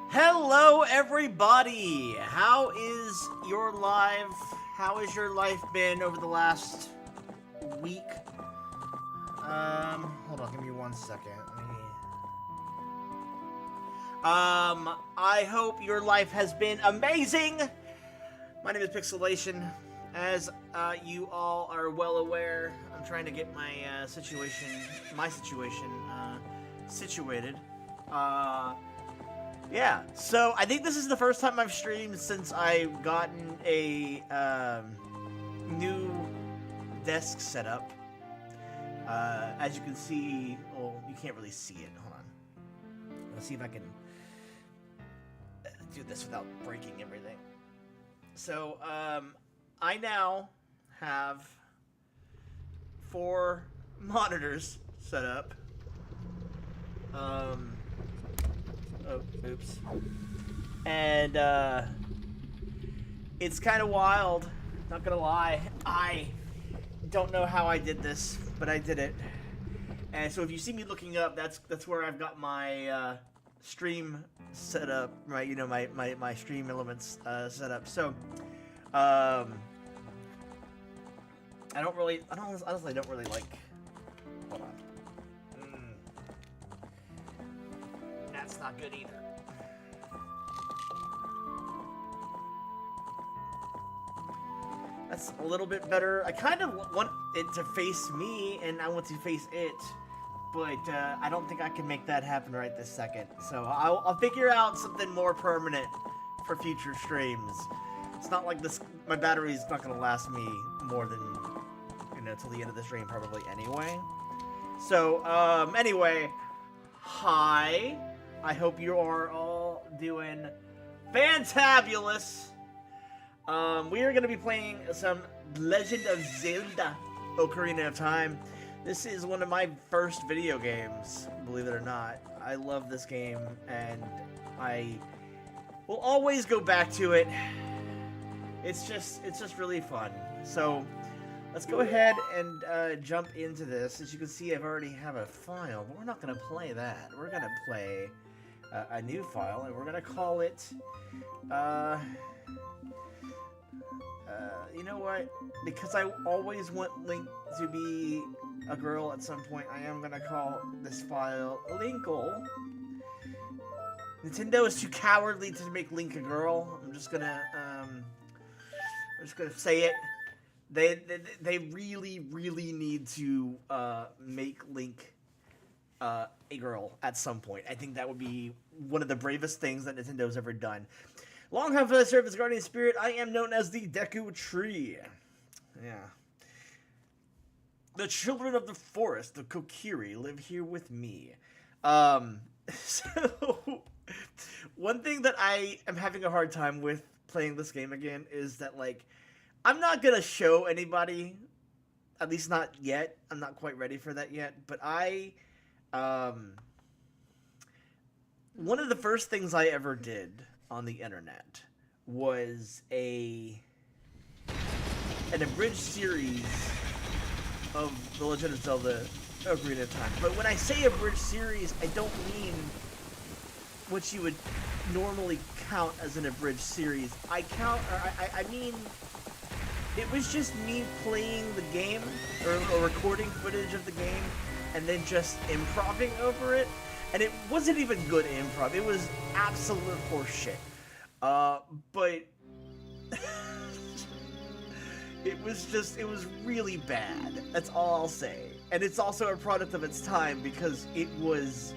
Hello, everybody. How is your life? How has your life been over the last week? Hold on, give me 1 second. I hope your life has been amazing. My name is Pixelation. As you all are well aware, I'm trying to get my situation situated. Yeah, so I think this is the first time I've streamed since I've gotten a new desk set up. As you can see, well, you can't really see it. Hold on. Let's see if I can do this without breaking everything. So, I now have 4 monitors set up. Oh, oops. And, it's kind of wild, not gonna lie. I don't know how I did this, but I did it. And so if you see me looking up, that's where I've got my, stream set up, right? You know, my stream elements, set up. So, I honestly don't really like, hold on. That's not good either. That's a little bit better. I kind of want it to face me, and I want to face it, but I don't think I can make that happen right this second. So I'll figure out something more permanent for future streams. It's not like this. My battery's not gonna last me more than, you know, till the end of the stream probably anyway. So anyway, hi. I hope you are all doing fantabulous. We are going to be playing some Legend of Zelda, Ocarina of Time. This is one of my first video games, believe it or not. I love this game, and I will always go back to it. It's just really fun. So let's go ahead and jump into this. As you can see, I've already have a file, but we're not going to play that. We're going to play a new file, and we're gonna call it, you know what, because I always want Link to be a girl at some point, I am gonna call this file Linkle. Nintendo is too cowardly to make Link a girl. I'm just gonna say it. They really need to make Link a girl at some point. I think that would be one of the bravest things that Nintendo's ever done. Long have I served as guardian spirit. I am known as the Deku Tree. Yeah. The children of the forest, the Kokiri, live here with me. So one thing that I am having a hard time with playing this game again is that, like, I'm not gonna show anybody, at least not yet. I'm not quite ready for that yet, but one of the first things I ever did on the internet was an abridged series of The Legend of Zelda Ocarina of Time. But when I say abridged series, I don't mean what you would normally count as an abridged series. I mean, it was just me playing the game, or recording footage of the game, and then just improvising over it. And it wasn't even good improv. It was absolute horseshit. But it was really bad. That's all I'll say. And it's also a product of its time because it was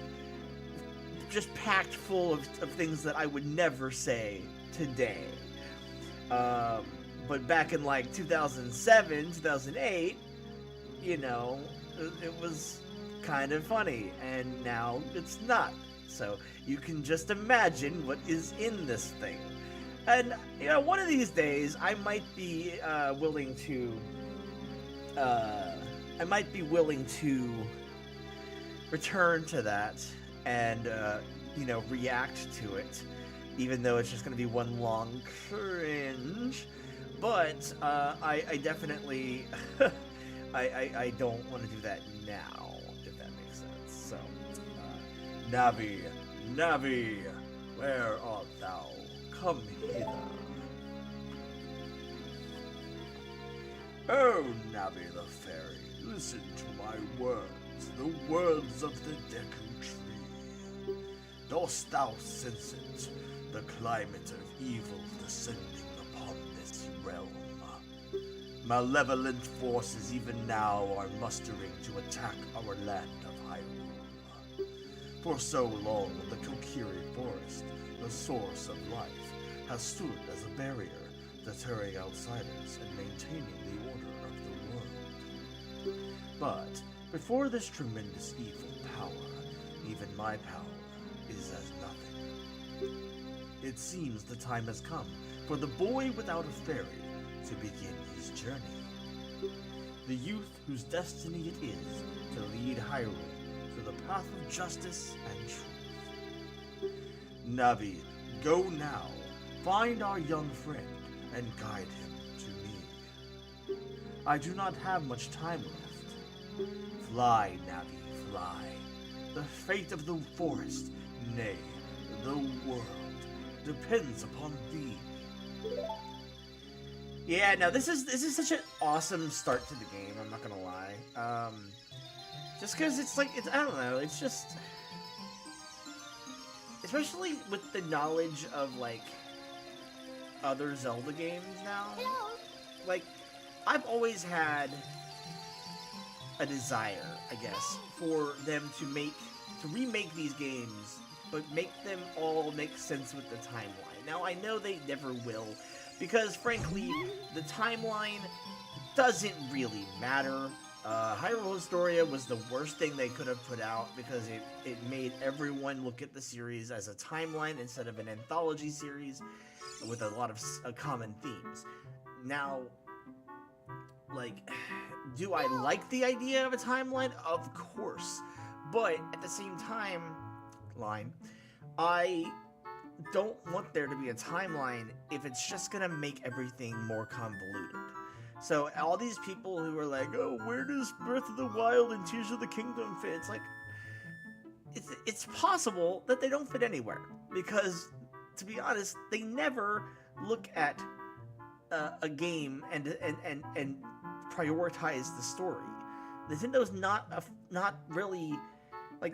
just packed full of things that I would never say today. But back in like 2007, 2008, you know, it was kind of funny, and now it's not. So you can just imagine what is in this thing. And, you know, one of these days I might be willing to return to that and you know, react to it, even though it's just going to be one long cringe. But I definitely I don't want to do that now, if that makes sense. So, Navi, Navi, where art thou? Come hither. Oh, Navi the fairy, listen to my words, the words of the Deku Tree. Dost thou sense it, the climate of evil descending upon this realm? Malevolent forces even now are mustering to attack our land of Hyrule. For so long, the Kokiri Forest, the source of life, has stood as a barrier, deterring outsiders and maintaining the order of the world. But before this tremendous evil power, even my power is as nothing. It seems the time has come for the boy without a fairy to begin his journey. The youth whose destiny it is to lead Hyrule to the path of justice and truth. Navi, go now, find our young friend, and guide him to me. I do not have much time left. Fly, Navi, fly. The fate of the forest, nay, the world, depends upon thee. Yeah, no, this is such an awesome start to the game, I'm not gonna lie. Just because it's like, I don't know, it's just... Especially with the knowledge of, like, other Zelda games now. Like, I've always had a desire, I guess, for them to remake these games, but make them all make sense with the timeline. Now, I know they never will, because, frankly, the timeline doesn't really matter. Hyrule Historia was the worst thing they could have put out, because it made everyone look at the series as a timeline instead of an anthology series with a lot of common themes. Now, like, do I like the idea of a timeline? Of course. But, at the same time, I don't want there to be a timeline if it's just gonna make everything more convoluted. So all these people who are like, oh, where does Breath of the Wild and Tears of the Kingdom fit? It's like, it's possible that they don't fit anywhere, because, to be honest, they never look at a game and prioritize the story. Nintendo's not really, like,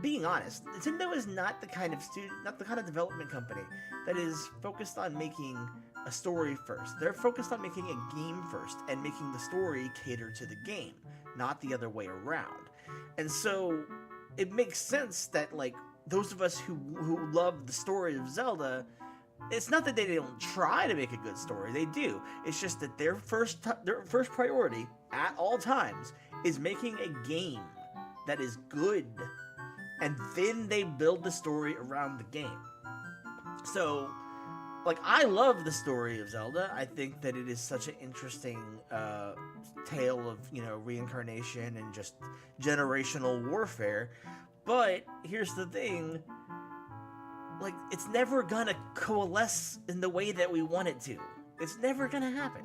being honest, Nintendo is not the kind of development company that is focused on making a story first. They're focused on making a game first and making the story cater to the game, not the other way around. And so it makes sense that, like, those of us who love the story of Zelda, it's not that they don't try to make a good story. They do. It's just that their first priority at all times is making a game that is good, and then they build the story around the game. So, like, I love the story of Zelda. I think that it is such an interesting tale of, reincarnation and just generational warfare. But here's the thing, like, it's never gonna coalesce in the way that we want it to. It's never gonna happen.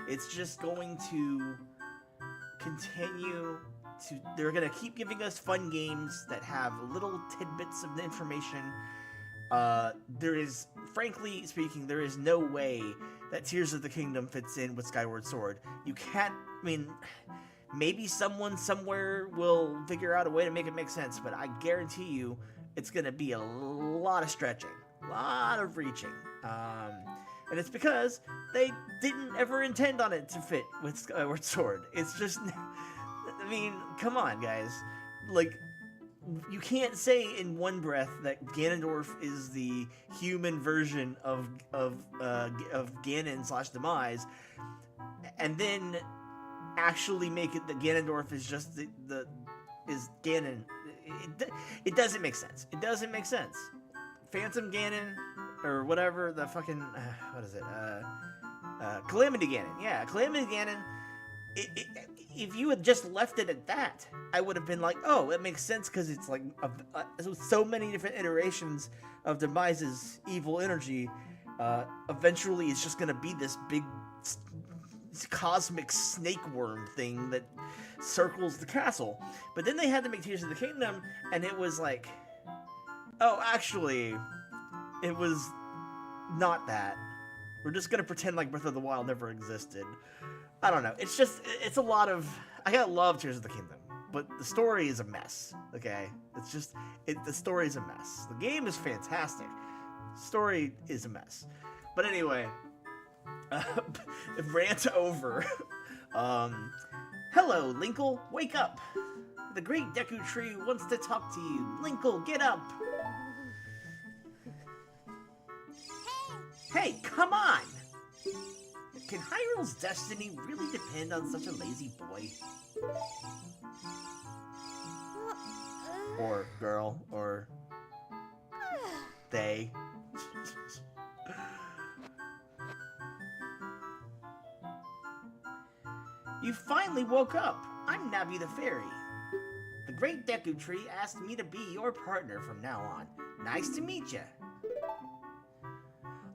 It's just going to continue to... They're gonna keep giving us fun games that have little tidbits of information. Frankly speaking, there is no way that Tears of the Kingdom fits in with Skyward Sword. You can't... I mean, maybe someone somewhere will figure out a way to make it make sense, but I guarantee you it's gonna be a lot of stretching, a lot of reaching. And it's because they didn't ever intend on it to fit with Skyward Sword. It's just... I mean, come on, guys. Like, you can't say in one breath that Ganondorf is the human version of Ganon / Demise, and then actually make it that Ganondorf is just is Ganon. It doesn't make sense. It doesn't make sense. Phantom Ganon, or whatever the fucking what is it? Calamity Ganon. Yeah, Calamity Ganon. If you had just left it at that, I would have been like, oh, it makes sense, because it's like so many different iterations of Demise's evil energy. Eventually, it's just gonna be this big cosmic snake worm thing that circles the castle. But then they had to make Tears of the Kingdom, and it was like, oh, actually, it was not that. We're just gonna pretend like Breath of the Wild never existed. I don't know. It's just, it's a lot of, I gotta love Tears of the Kingdom, but the story is a mess, okay? It's just, the story is a mess. The game is fantastic. The story is a mess. But anyway, rant over. Hello, Linkle, wake up. The great Deku Tree wants to talk to you. Linkle, get up. Hey, come on! Can Hyrule's destiny really depend on such a lazy boy? Or girl, or they. You finally woke up! I'm Navi the Fairy. The great Deku Tree asked me to be your partner from now on. Nice to meet ya.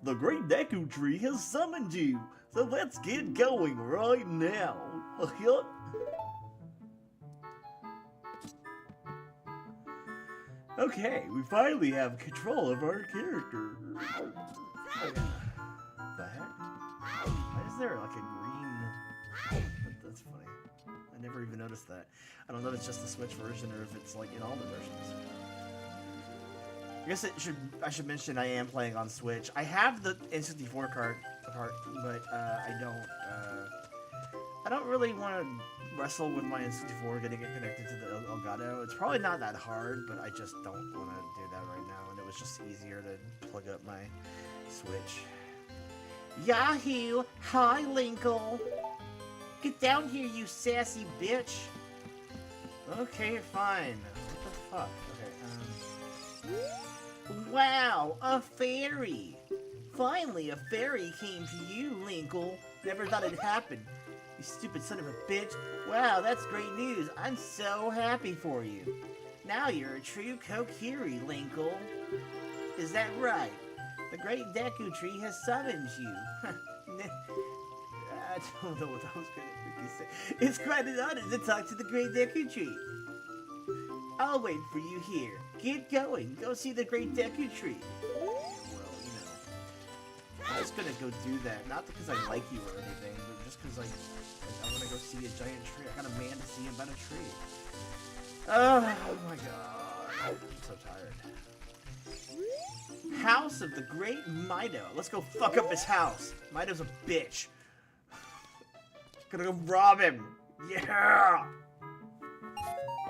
The great Deku Tree has summoned you, so let's get going right now. Okay, we finally have control of our character. The heck? Why is there like a green... That's funny. I never even noticed that. I don't know if it's just the Switch version or if it's like in all the versions. I guess I should mention I am playing on Switch. I have the N64 part, but I don't really want to wrestle with my N64 getting it connected to the Elgato. It's probably not that hard, but I just don't want to do that right now, and it was just easier to plug up my Switch. Yahoo! Hi, Linkle! Get down here, you sassy bitch! Okay, fine. What the fuck? Okay, Wow, a fairy! Finally, a fairy came to you, Linkle. Never thought it'd happen. You stupid son of a bitch. Wow, that's great news. I'm so happy for you. Now you're a true Kokiri, Linkle. Is that right? The great Deku Tree has summoned you. I don't know what I was going to say. It's quite an honor to talk to the great Deku Tree. I'll wait for you here. Get going. Go see the great Deku Tree. Well, you know. I'm just gonna go do that. Not because I like you or anything, but just because I want to go see a giant tree. I got a man to see about a tree. Oh my god. I'm so tired. House of the great Mido. Let's go fuck up his house. Mido's a bitch. Gonna go rob him. Yeah!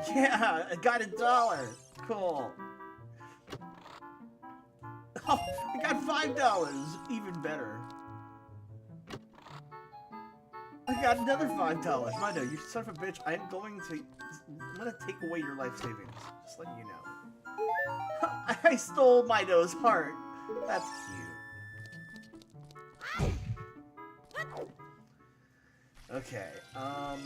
Yeah, I got $1. Cool. Oh, I got $5. Even better. I got another $5. Mido, you son of a bitch. I'm gonna take away your life savings. Just letting you know. I stole Mido's heart. That's cute. Okay, I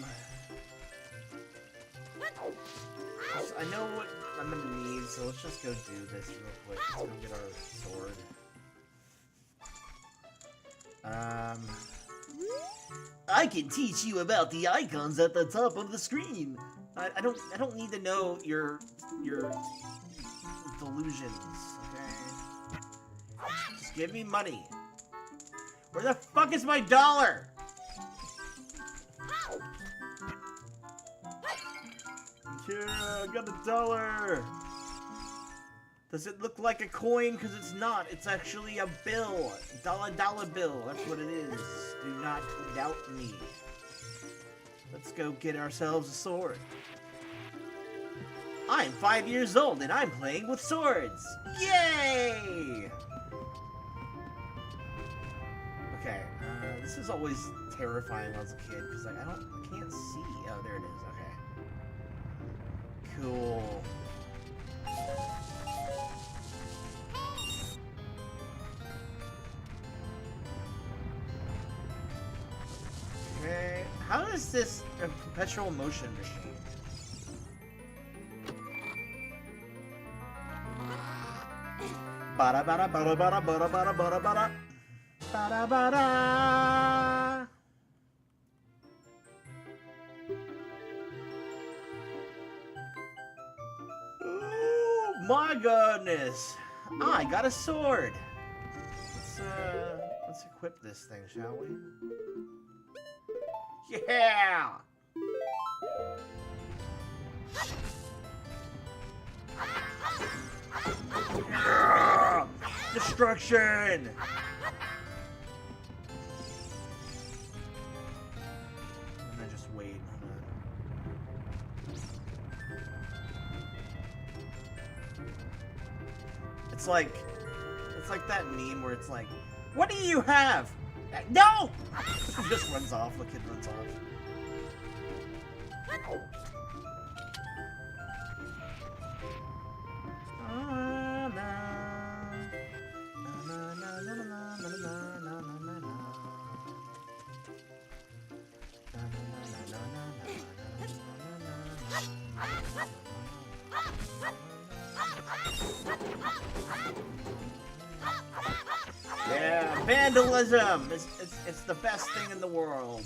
know what I'm gonna need, so let's just go do this real quick. Let's go get our sword. I can teach you about the icons at the top of the screen. I don't need to know your delusions, okay? Just give me money. Where the fuck is my dollar? Yeah, I got $1. Does it look like a coin? Because it's not. It's actually a bill. Dollar bill. That's what it is. Do not doubt me. Let's go get ourselves a sword. I'm 5 years old and I'm playing with swords. Yay! Okay, this is always terrifying when I was a kid because I can't see. Oh, there it is. Okay. Cool. Okay, how is this a perpetual motion machine? Bada bada bada bada bada bada bada bada bada bada. My goodness. I got a sword. Let's equip this thing, shall we? Yeah! Destruction! I'm gonna just wait. It's like that meme where it's like, what do you have? No! It just runs off. The kid runs off. Yeah, vandalism! It's the best thing in the world.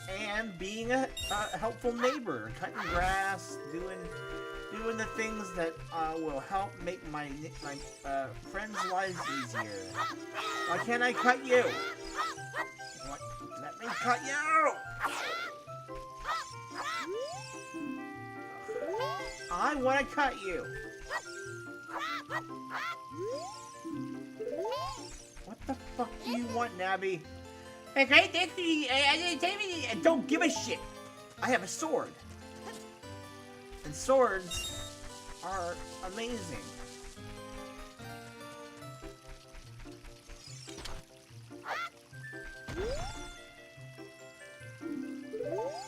And being a helpful neighbor, cutting grass, doing the things that will help make my friends' lives easier. Why can't I cut you? Let me cut you! I want to cut you. What the fuck do you want, Nabby? Don't give a shit. I have a sword. And swords are amazing.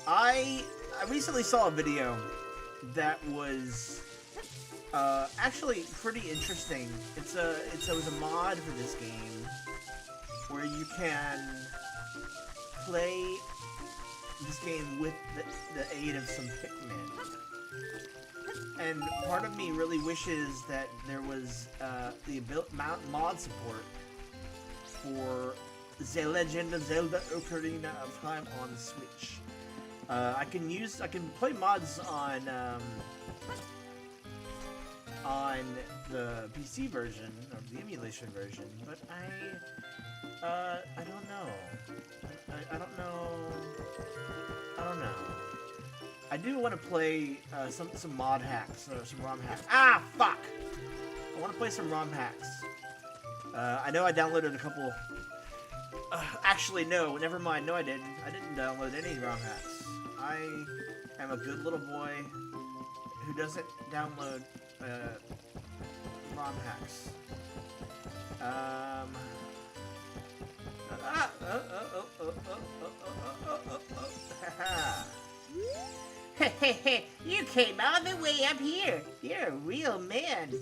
I recently saw a video that was actually pretty interesting. It was a mod for this game where you can play this game with the aid of some Pikmin. And part of me really wishes that there was the mod support for The Legend of Zelda Ocarina of Time on Switch. I can play mods on the PC version or the emulation version, but I don't know. I don't know. I do want to play some mod hacks or some ROM hacks. Ah, fuck! I want to play some ROM hacks. I know I downloaded a couple. Actually, no. Never mind. No, I didn't. I didn't download any ROM hacks. I am a good little boy who doesn't download ROM hacks. You came all the way up here. You're a real man.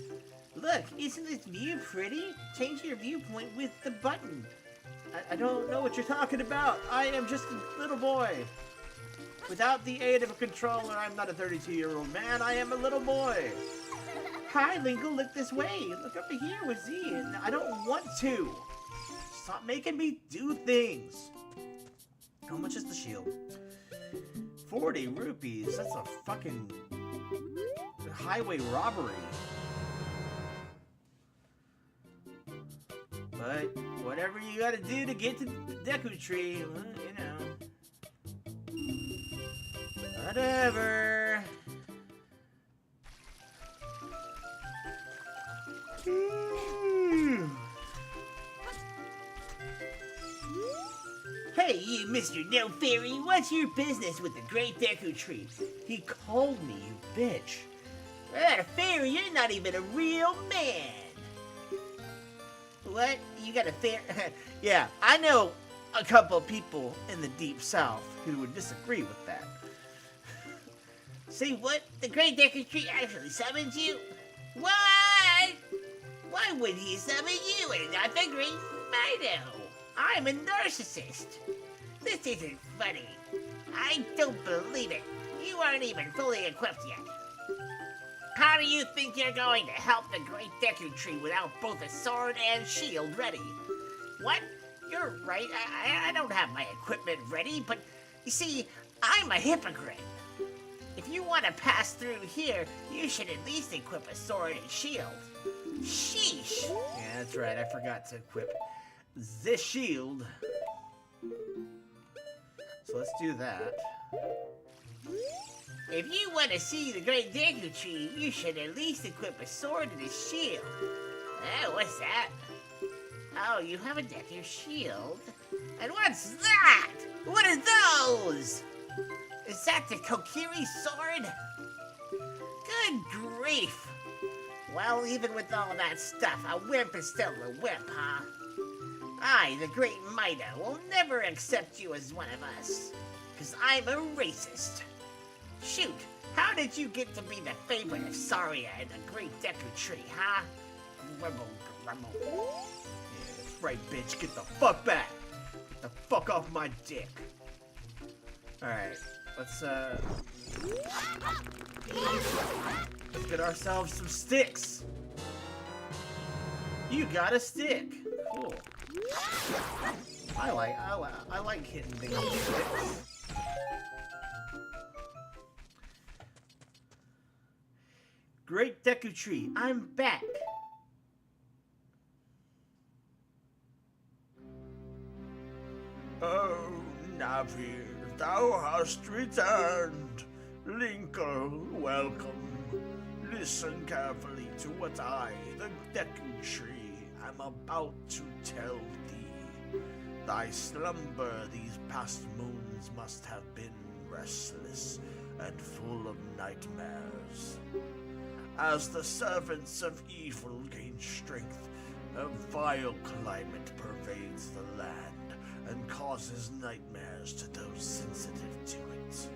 Look, isn't this view pretty? Change your viewpoint with the button. I don't know what you're talking about. I am just a little boy. Without the aid of a controller, I'm not a 32-year-old man. I am a little boy. Hi, Linkle, look this way. Look over here with Z. And I don't want to. Stop making me do things. How much is the shield? 40 rupees. That's a fucking highway robbery. But whatever you gotta do to get to the Deku Tree, well, you know. Whatever. Hey, you, Mr. No Fairy, what's your business with the Great Deku Tree? He called me, you bitch. Fairy, you're not even a real man. What? You got a fair... Yeah, I know a couple people in the Deep South who would disagree with that. Say what? The Great Deku Tree actually summons you? What? Why would he summon you and not the Great Fido? I'm a narcissist. This isn't funny. I don't believe it. You aren't even fully equipped yet. How do you think you're going to help the Great Deku Tree without both a sword and shield ready? What? You're right, I don't have my equipment ready, but you see, I'm a hypocrite. If you want to pass through here, you should at least equip a sword and shield. Sheesh! Yeah, that's right. I forgot to equip this shield. So let's do that. If you want to see the Great Deku Tree, you should at least equip a sword and a shield. Oh, what's that? Oh, you have a Deku shield? And what's that? What are those? Is that the Kokiri sword? Good grief. Well, even with all that stuff, a wimp is still a wimp, huh? I, the Great Mida, will never accept you as one of us. Because I'm a racist. Shoot, how did you get to be the favorite of Saria and the Great Deku Tree, huh? Grumble, grumble. Yeah, that's right, bitch. Get the fuck back. Get the fuck off my dick. Alright, let's get ourselves some sticks. You got a stick. Cool. I like hitting things with sticks. Great Deku Tree, I'm back. Oh, Navi, thou hast returned. Linkle, welcome. Listen carefully to what I, the Deku Tree, am about to tell thee. Thy slumber these past moons must have been restless and full of nightmares. As the servants of evil gain strength, a vile climate pervades the land and causes nightmares to those sensitive to it.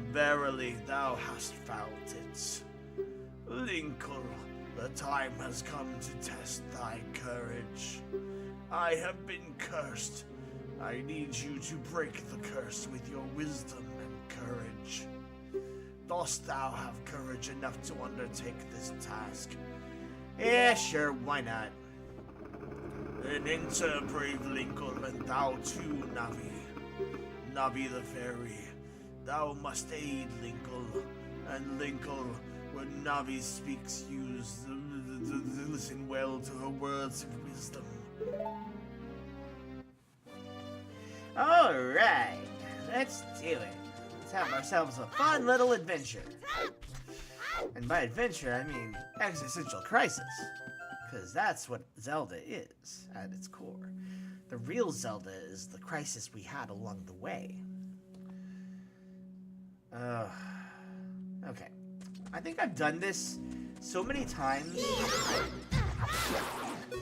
Verily thou hast found it. Linkle, the time has come to test thy courage. I have been cursed. I need you to break the curse with your wisdom and courage. Dost thou have courage enough to undertake this task? Yeah, sure, why not? Then enter, brave Linkle, and thou too, Navi. Navi the fairy, thou must aid Linkle, and Linkle, when Navi speaks, listen well to her words of wisdom. Alright, let's do it. Let's have ourselves a fun little adventure. And by adventure, I mean existential crisis. Because that's what Zelda is, at its core. The real Zelda is the crisis we had along the way. Okay. I think I've done this so many times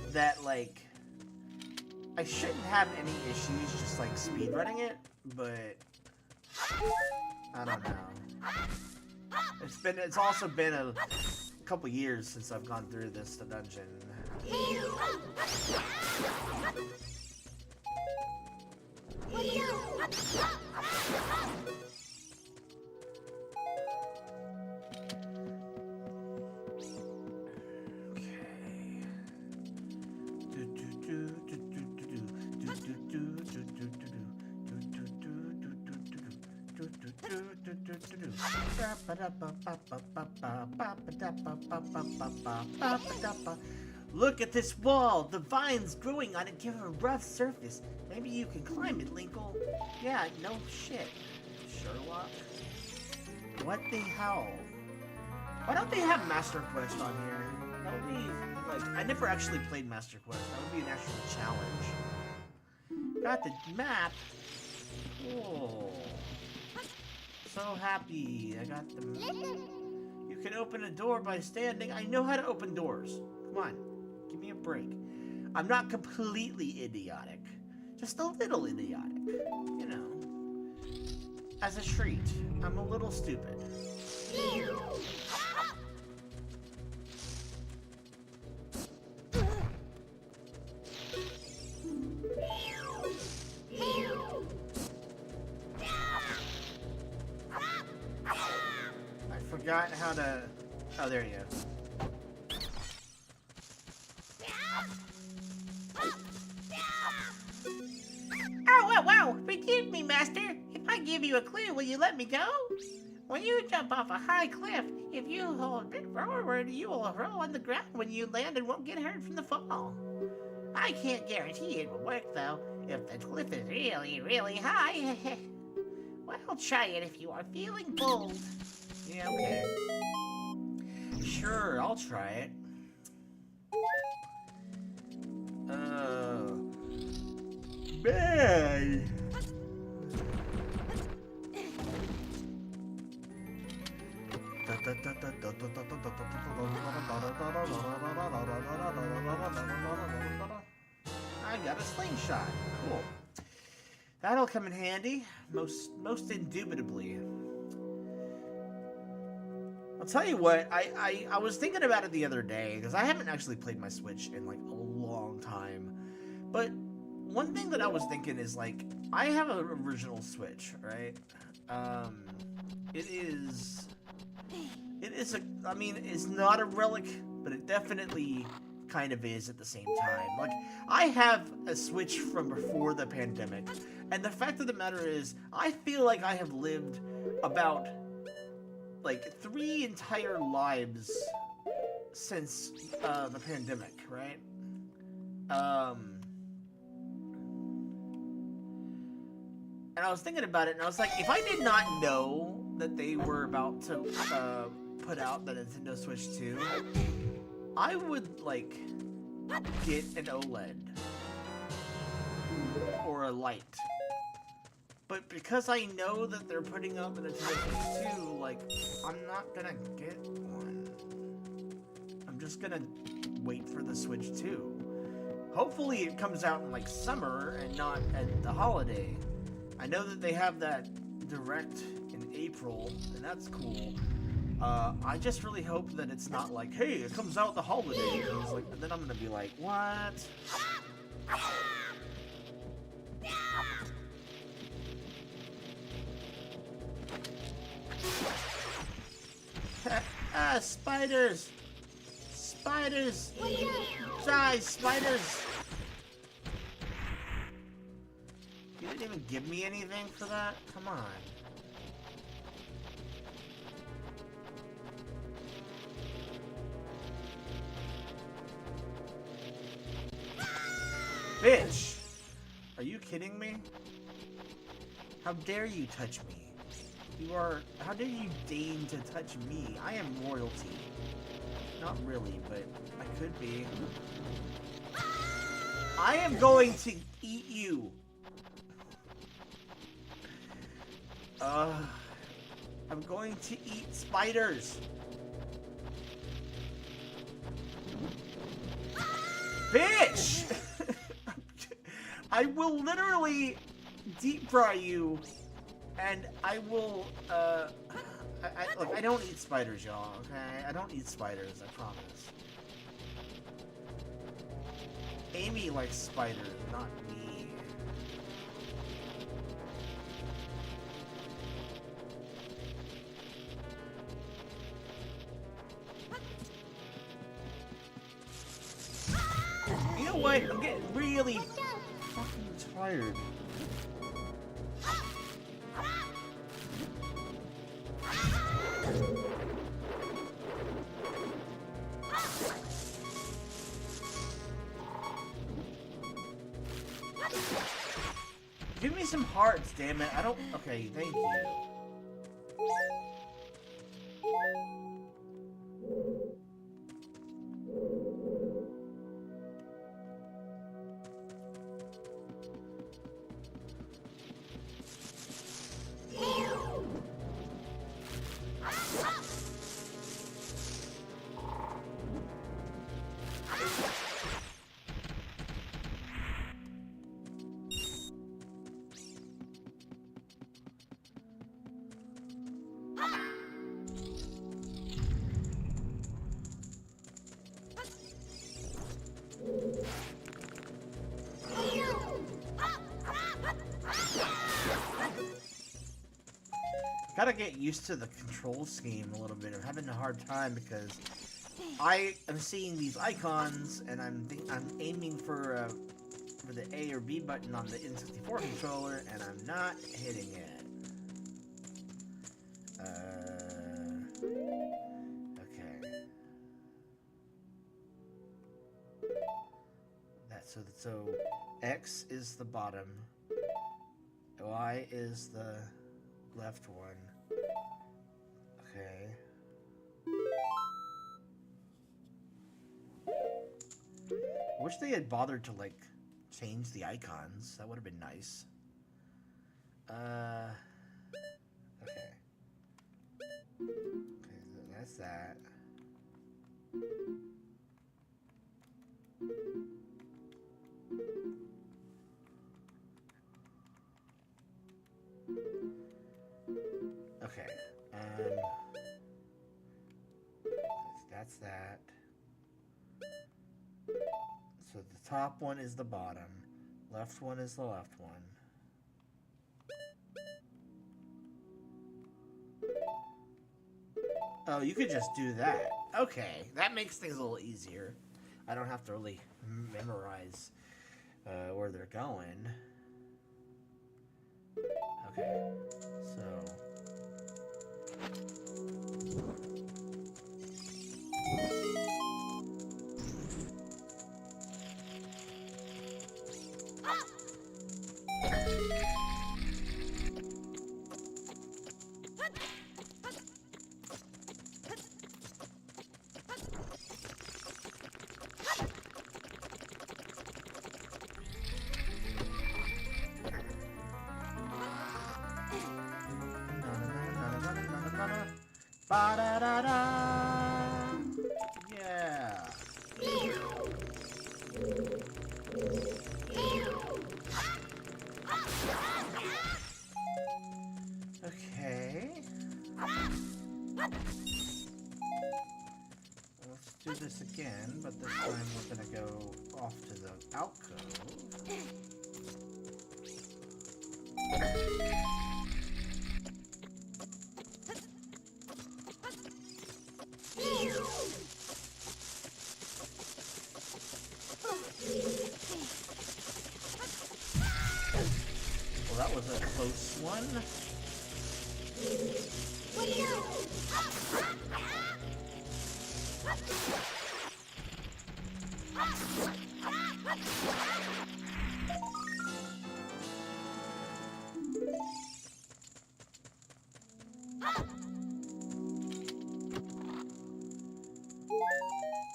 that, like, I shouldn't have any issues just, like, speedrunning it, but I don't know. It's also been a couple years since I've gone through this dungeon. Look at this wall! The vines growing on it give it a rough surface. Maybe you can climb it, Linkle. Yeah, no shit. Sherlock? What the hell? Why don't they have Master Quest on here? That would be, like, I never actually played Master Quest. That would be an actual challenge. Got the map. Cool. So happy. I got the map. You can open a door by standing. I know how to open doors. Come on. Give me a break. I'm not completely idiotic. Just a little idiotic. You know. As a treat. I'm a little stupid. I forgot how to... Oh, there you go. Oh, wow, wow. Forgive me, Master. If I give you a clue, will you let me go? When you jump off a high cliff, if you hold a bit forward, you will roll on the ground when you land and won't get hurt from the fall. I can't guarantee it will work, though. If the cliff is really, really high, well, try it if you are feeling bold. Yeah, okay. Sure, I'll try it. Man. I got a slingshot. Cool. That'll come in handy, most indubitably. I'll tell you what, I was thinking about it the other day, because I haven't actually played my Switch in like a long time. But one thing that I was thinking is like, I have an original Switch, right? It is I mean, it's not a relic, but it definitely kind of is at the same time. Like, I have a Switch from before the pandemic, and the fact of the matter is, I feel like I have lived about, like, 3 entire lives since, the pandemic, right? And I was thinking about it, and I was like, if I did not know that they were about to, put out the Nintendo Switch 2, I would, like, get an OLED. Or a Lite. But because I know that they're putting out the Nintendo Switch 2, like, I'm not gonna get one. I'm just gonna wait for the Switch 2. Hopefully it comes out in, like, summer and not at the holiday. I know that they have that direct in April, and that's cool. I just really hope that it's not like, hey, it comes out the holiday. And then I'm gonna be like, what? Spiders! Spiders! Die, spiders! You didn't even give me anything for that? Come on. Bitch! Are you kidding me? How dare you touch me? How dare you deign to touch me? I am royalty. Not really, but I could be. I am going to eat you. I'm going to eat spiders. Bitch! I will literally deep fry you, and I will, look, I don't eat spiders, y'all, okay? I don't eat spiders, I promise. Amy likes spiders, not me. You know what? I'm getting really fucking tired. Give me some hearts, damn it. I don't... Okay, thank you. Gotta get used to the control scheme a little bit. I'm having a hard time because I am seeing these icons and I'm aiming for the A or B button on the N64 controller and I'm not hitting it. Okay. So X is the bottom. Y is the left one. Okay. I wish they had bothered to like change the icons. That would have been nice. Okay. Okay, so that's that. Okay. That's that. So the top one is the bottom. Left one is the left one. Oh, you could just do that. Okay, that makes things a little easier. I don't have to really memorize where they're going. Okay, so... Ba-da-da-da! Yeah! Okay. Let's do this again, but this time we're gonna go off to the alcove. Well, that was a close one.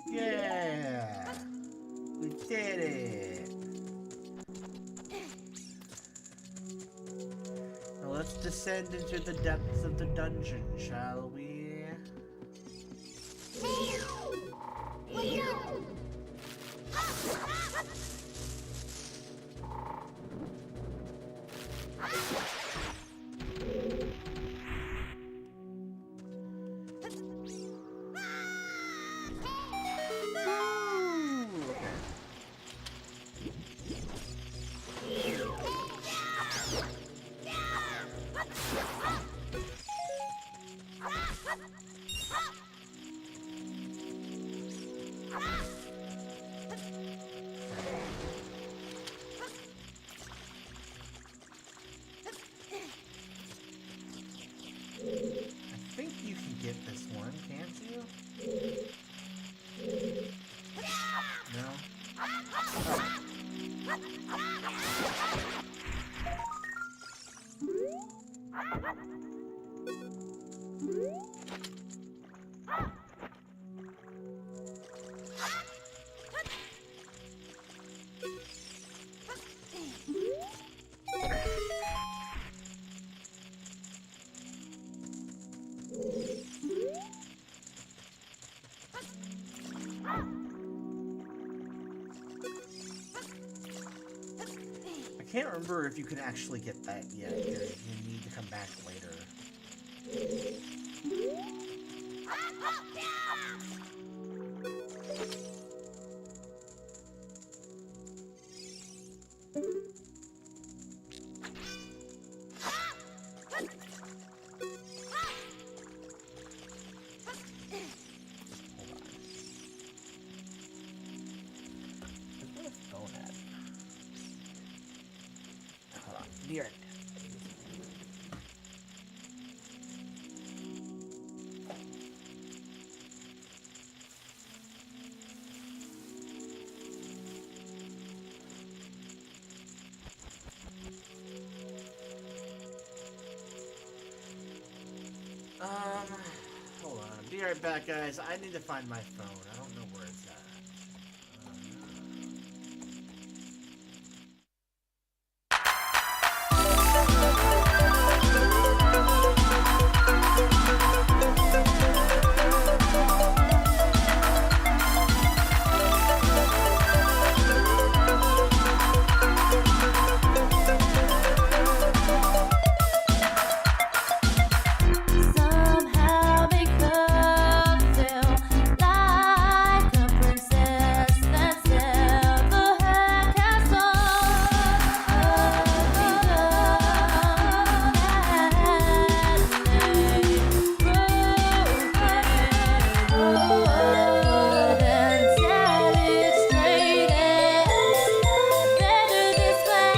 Yeah! We did it! Now let's descend into the depths of the dungeon, shall we? I think you can get this one, can't you? No? I can't remember if you can actually get that yet. You need to come back later. Near it. Hold on. Be right back, guys. I need to find my phone. I don't know where it's at. Somehow make her feel like a princess that's never had castle. And tell it straight, it's better this way.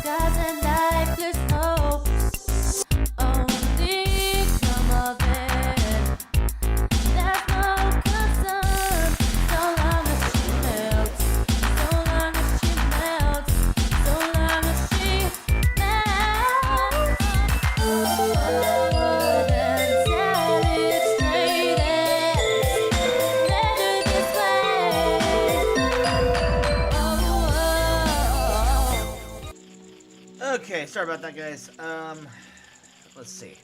Skies and lifeless hopes only come of it. There's no concern so long as she melts, so long as she melts, so long as she melts. And tell it straight, it's better this way. Okay, sorry about that, guys. Let's see.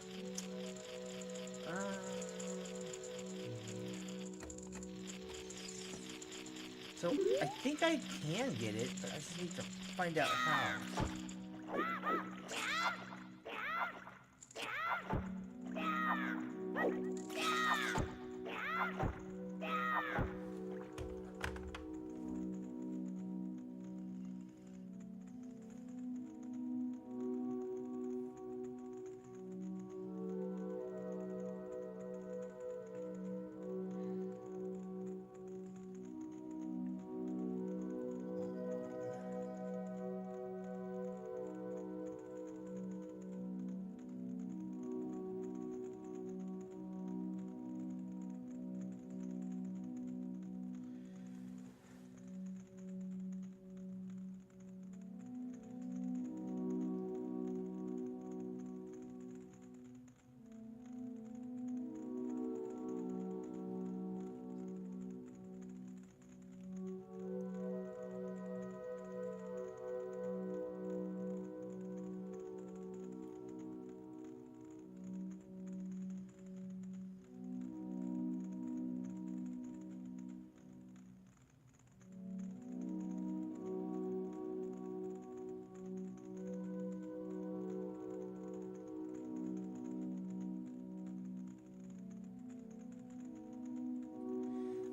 So I think I can get it, but I just need to find out how.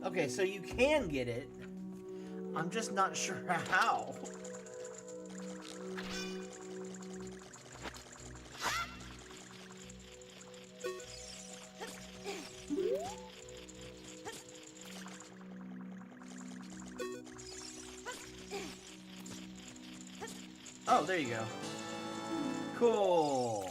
Okay, so you can get it. I'm just not sure how. Oh, there you go. Cool.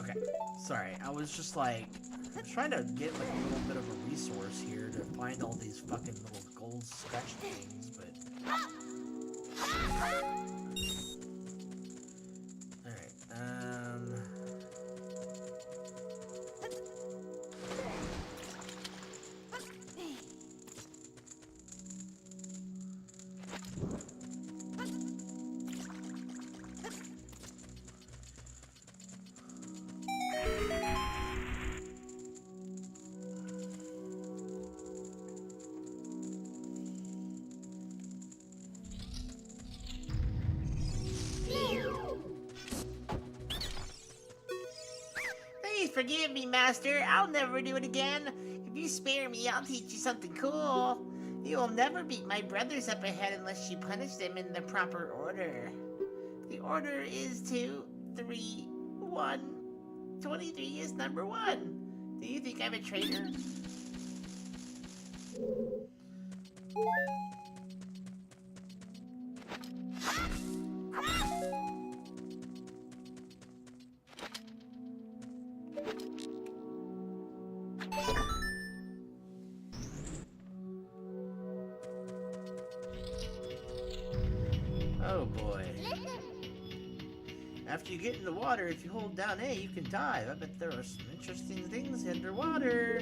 Okay, sorry. I was just like trying to get like a little bit of a resource here to find all these fucking little gold scratch things, but. Alright, Please forgive me, Master. I'll never do it again. If you spare me, I'll teach you something cool. You will never beat my brothers up ahead unless you punish them in the proper order. The order is 2, 3, 1. 23 is number 1. Do you think I'm a traitor? oh boy. After you get in the water, if you hold down A, you can dive. I bet there are some interesting things underwater.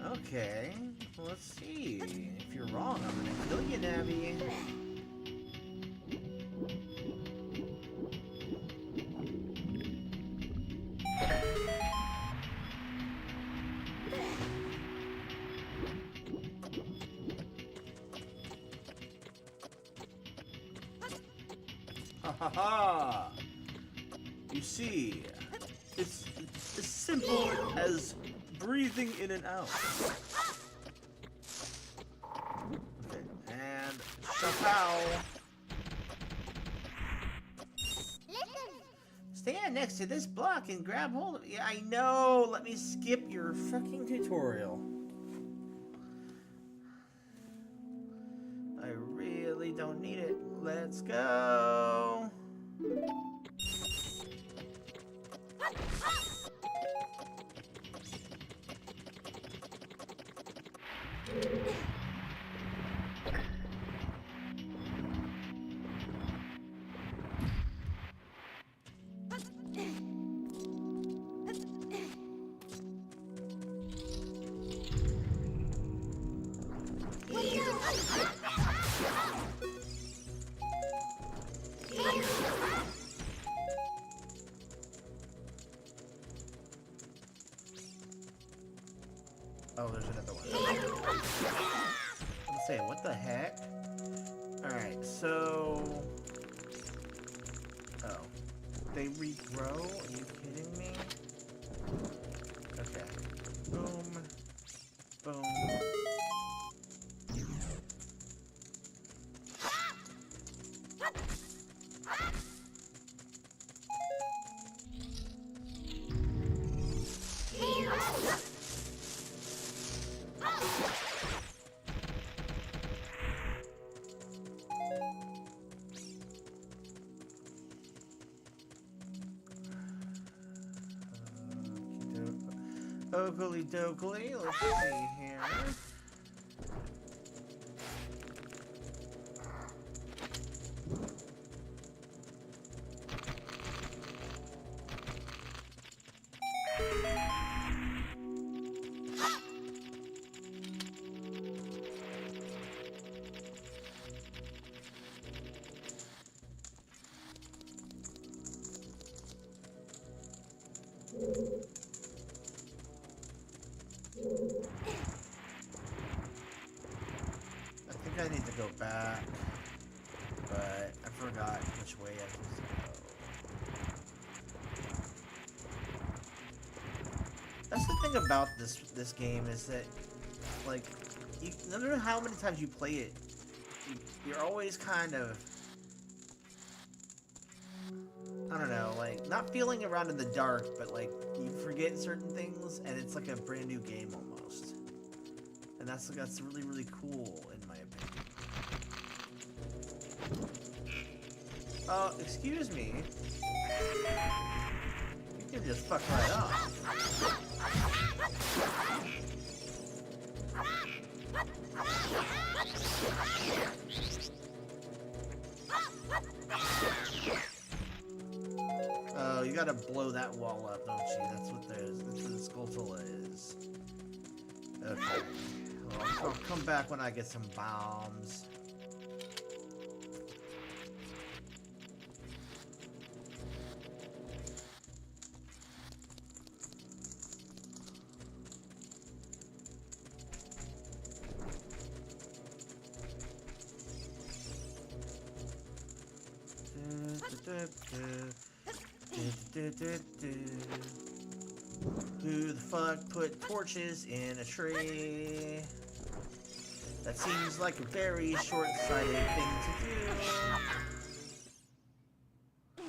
Okay, well, let's see. If you're wrong, I'm gonna kill you, Navi. Ha ha ha! You see, it's as simple as breathing in and out. Okay, and shapow. Stand next to this block and grab hold of it. Yeah, I know. Let me skip your fucking tutorial. I really don't need it. Let's go. Oh, there's another one. Let's say, what the heck? Alright, so... Oh. They regrow? Are you kidding me? Okay. Boom. Boom. Oakley dokley, let's see here. I think I need to go back, but I forgot which way I was to go. That's the thing about this game is that, like, no matter how many times you play it, you're always kind of, I don't know, like, not feeling around in the dark, but like you forget certain things, and it's like a brand new game almost. And that's really, really cool in my opinion. Excuse me. You can just fuck right off. Oh, you gotta blow that wall up, don't you? That's what the Skulltula is. Okay. Well, I'll come back when I get some bombs. Who the fuck put torches in a tree? That seems like a very short-sighted thing to do.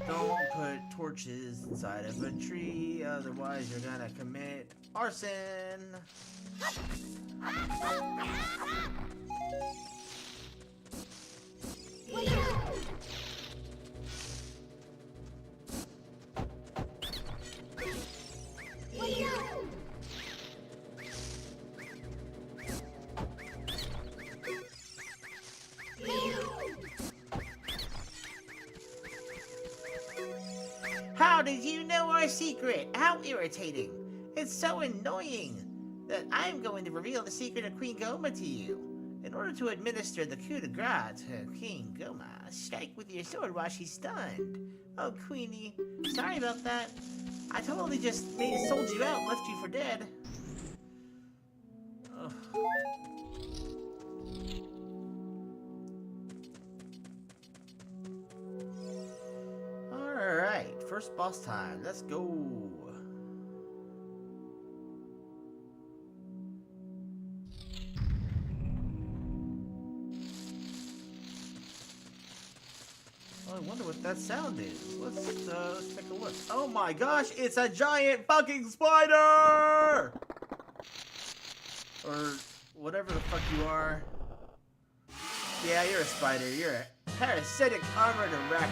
Don't put torches inside of a tree, otherwise you're gonna commit arson. How did you know our secret? How irritating. It's so annoying that I'm going to reveal the secret of Queen Goma to you. In order to administer the coup de grace to Queen Goma, strike with your sword while she's stunned. Oh, Queenie, sorry about that. I totally just sold you out and left you for dead. Ugh. Alright, first boss time. Let's go. I wonder what that sound is. Let's take a look. Oh my gosh, it's a giant fucking spider! Or whatever the fuck you are. Yeah, you're a spider. You're a parasitic armored arachnid.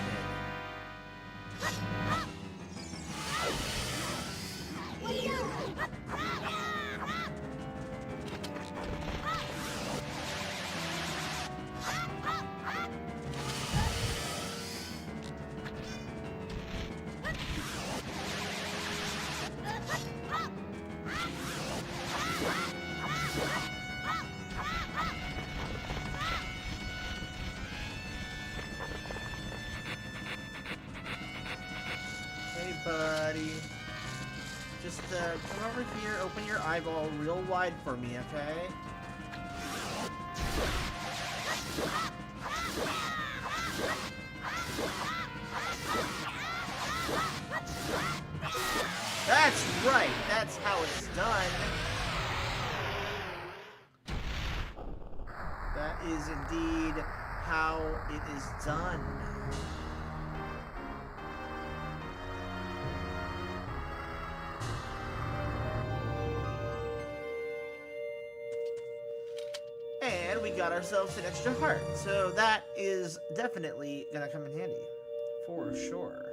Hey, buddy. Just come over here, open your eyeball real wide for me, okay? That's right, that's how it's done. That is indeed how it is done. And we got ourselves an extra heart, so that is definitely gonna come in handy, for sure.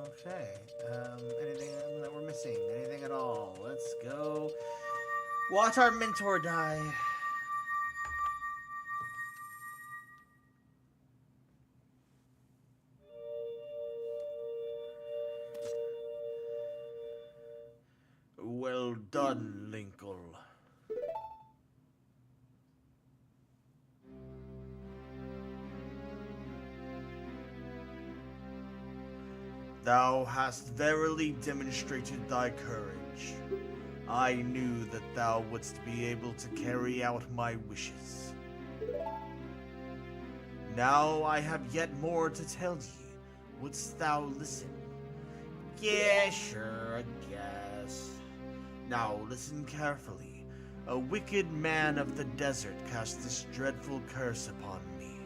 Okay, anything that we're missing? Anything at all? Let's go watch our mentor die. Well done, Linkle. Thou hast verily demonstrated thy courage. I knew that thou wouldst be able to carry out my wishes. Now I have yet more to tell thee. Wouldst thou listen? Yeah, sure, I guess. Now listen carefully. A wicked man of the desert cast this dreadful curse upon me.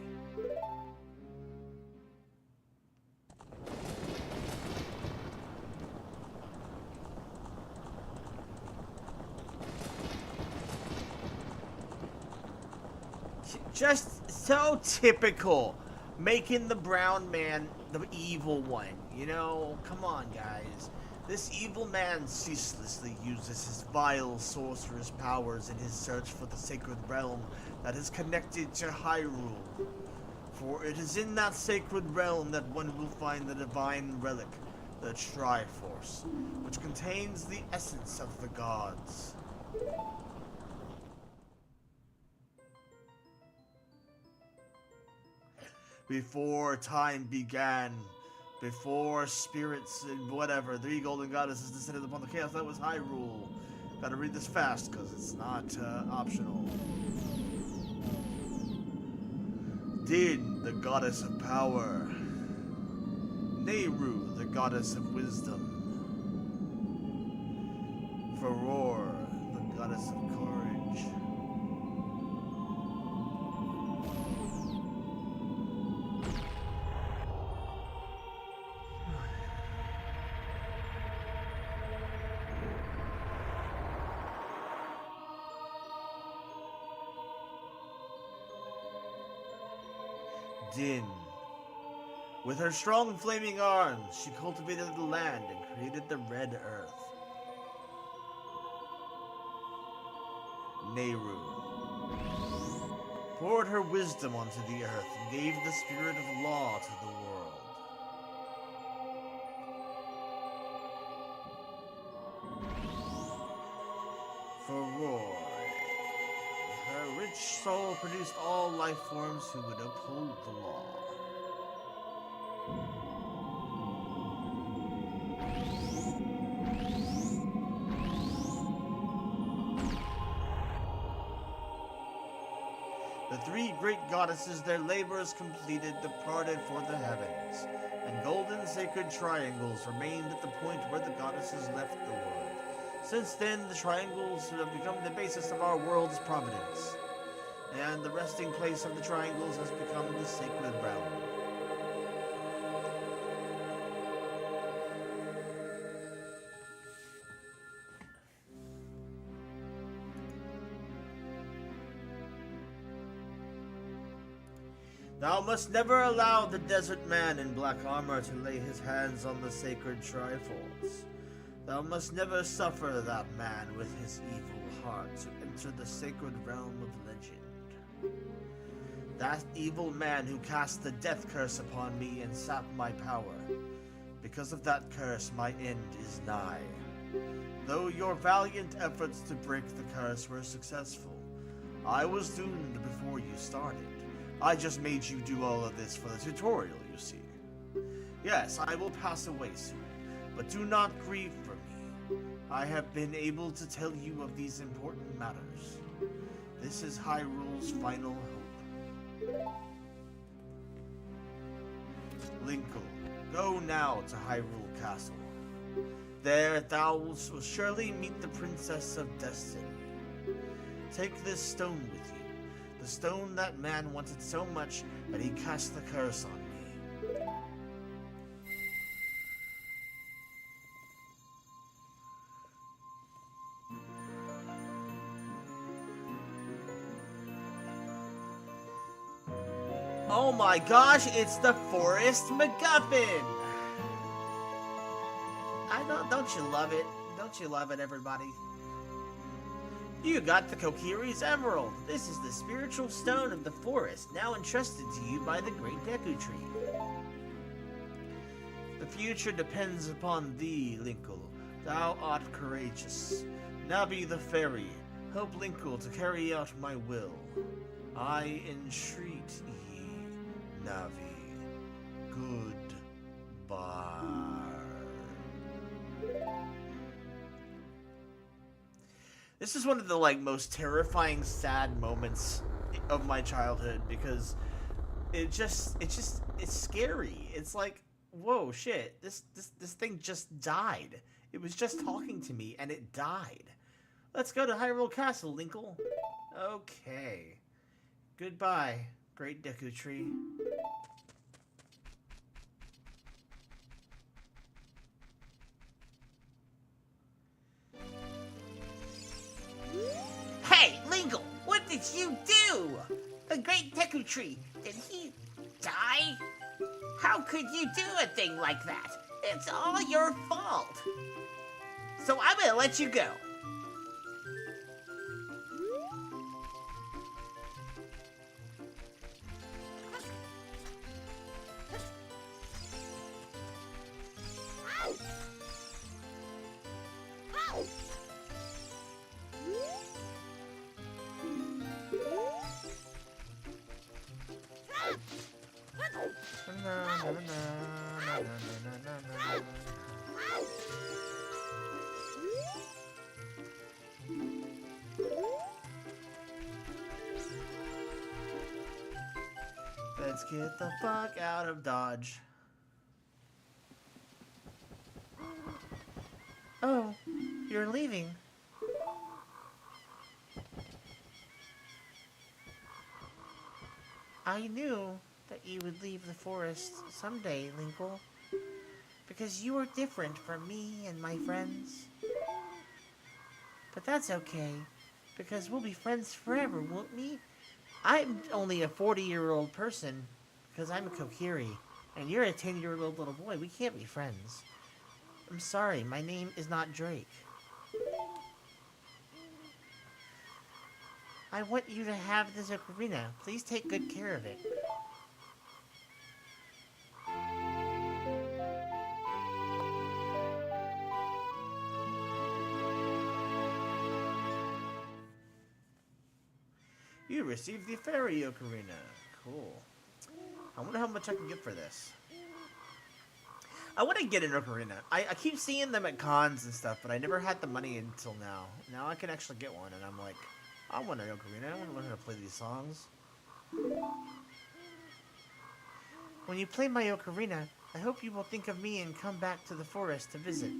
Just so typical. Making the brown man the evil one. You know, come on, guys. This evil man ceaselessly uses his vile sorcerer's powers in his search for the sacred realm that is connected to Hyrule. For it is in that sacred realm that one will find the divine relic, the Triforce, which contains the essence of the gods. Before time began, before spirits and whatever, 3 golden goddesses descended upon the chaos that was Hyrule. Gotta read this fast, because it's not optional. Din, the goddess of power. Nehru, the goddess of wisdom. Faror, the goddess of courage. Din. With her strong flaming arms, she cultivated the land and created the Red Earth. Nehru poured her wisdom onto the earth and gave the spirit of law to the world. Faror. Her rich soul produced all life forms who would uphold the law. The 3 great goddesses, their labors completed, departed for the heavens, and golden sacred triangles remained at the point where the goddesses left the world. Since then, the triangles have become the basis of our world's providence, and the resting place of the triangles has become the sacred realm. Thou must never allow the desert man in black armor to lay his hands on the sacred Triforce. Thou must never suffer that man with his evil heart to enter the sacred realm of legend. That evil man who cast the death curse upon me and sapped my power. Because of that curse, my end is nigh. Though your valiant efforts to break the curse were successful, I was doomed before you started. I just made you do all of this for the tutorial, you see. Yes, I will pass away soon, but do not grieve for me. I have been able to tell you of these important matters. This is Hyrule's final hope. Linkle, go now to Hyrule Castle. There thou will surely meet the Princess of Destiny. Take this stone with you. The stone that man wanted so much that he cast the curse on me. Oh my gosh, it's the Forest MacGuffin! Don't you love it? Don't you love it, everybody? You got the Kokiri's Emerald. This is the spiritual stone of the forest, now entrusted to you by the great Deku Tree. The future depends upon thee, Linkle. Thou art courageous. Navi the fairy, help Linkle to carry out my will. I entreat ye, Navi. Goodbye. This is one of the most terrifying, sad moments of my childhood because it's scary. It's like, whoa, shit, this thing just died. It was just talking to me and it died. Let's go to Hyrule Castle, Linkle. Okay. Goodbye, great Deku Tree. Hey, Linkle, what did you do? The great Deku Tree. Did he die? How could you do a thing like that? It's all your fault. So I'm gonna let you go. Let's get the fuck out of Dodge. Oh, you're leaving. I knew that you would leave the forest someday, Linkle. Because you are different from me and my friends. But that's okay, because we'll be friends forever, won't we? I'm only a 40-year-old person, because I'm a Kokiri, and you're a 10-year-old little boy. We can't be friends. I'm sorry, my name is not Drake. I want you to have this ocarina. Please take good care of it. You received the fairy ocarina. Cool. I wonder how much I can get for this. I want to get an ocarina. I keep seeing them at cons and stuff, but I never had the money until now. Now I can actually get one, and I'm like, I want an ocarina. I want to learn how to play these songs. When you play my ocarina, I hope you will think of me and come back to the forest to visit.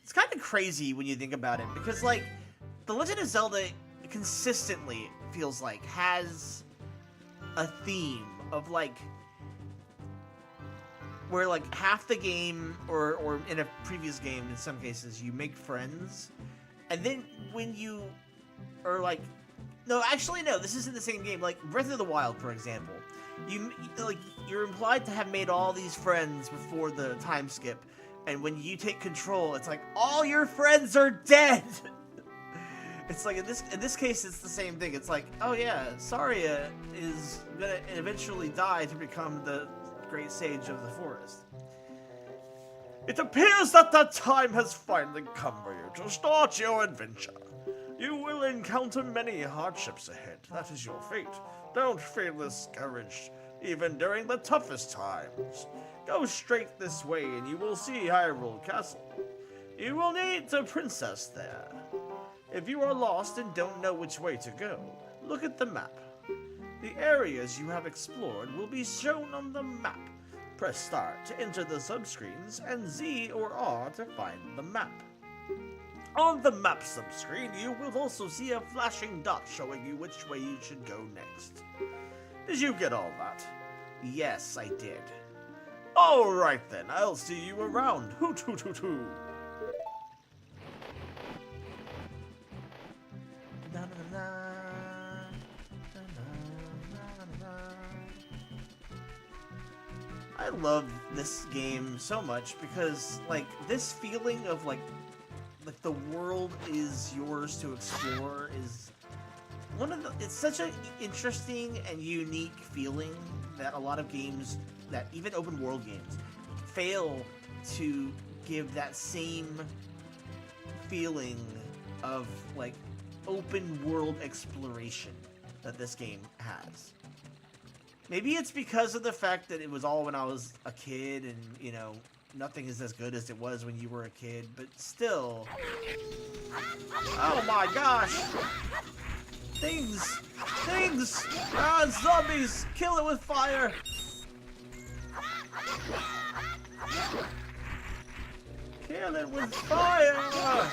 It's kind of crazy when you think about it, because, like, The Legend of Zelda consistently feels like has a theme of, like, where, like, half the game, or in a previous game, in some cases, you make friends, and then when you are, like, no, actually, no, this isn't the same game. Like, Breath of the Wild, for example, you're implied to have made all these friends before the time skip, and when you take control, it's like, all your friends are dead! It's like, in this case, it's the same thing. It's like, oh yeah, Saria is gonna eventually die to become the great sage of the forest. It appears that the time has finally come for you to start your adventure. You will encounter many hardships ahead. That is your fate. Don't feel discouraged, even during the toughest times. Go straight this way and you will see Hyrule Castle. You will meet the princess there. If you are lost and don't know which way to go, look at the map. The areas you have explored will be shown on the map. Press start to enter the subscreens and Z or R to find the map. On the map subscreen, you will also see a flashing dot showing you which way you should go next. Did you get all that? Yes, I did. Alright then, I'll see you around. Hoot hoot hoot hoot. I love this game so much because, like, this feeling of, like the world is yours to explore is it's such an interesting and unique feeling that a lot of games, that even open world games, fail to give that same feeling of, like, open world exploration that this game has. Maybe it's because of the fact that it was all when I was a kid and, you know, nothing is as good as it was when you were a kid, but still. Oh my gosh! Things! Ah, zombies! Kill it with fire! Kill Kill it with fire!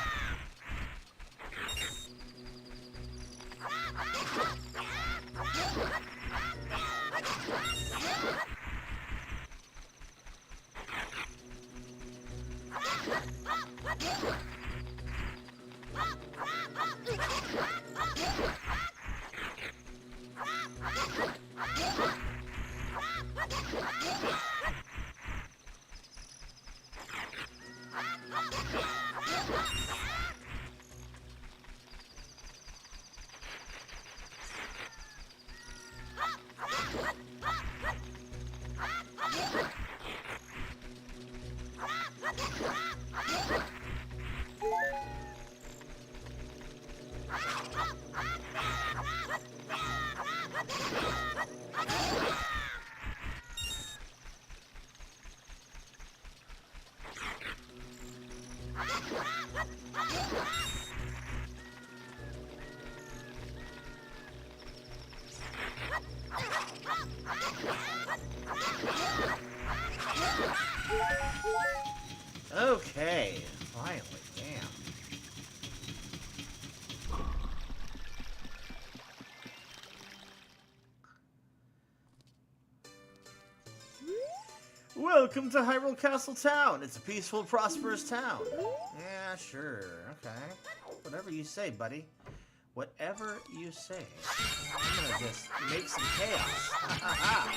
Okay, finally, damn. Welcome to Hyrule Castle Town. It's a peaceful, prosperous town. Yeah, sure, okay. Whatever you say, buddy. Whatever you say. I'm gonna just make some chaos. Ha ha ha.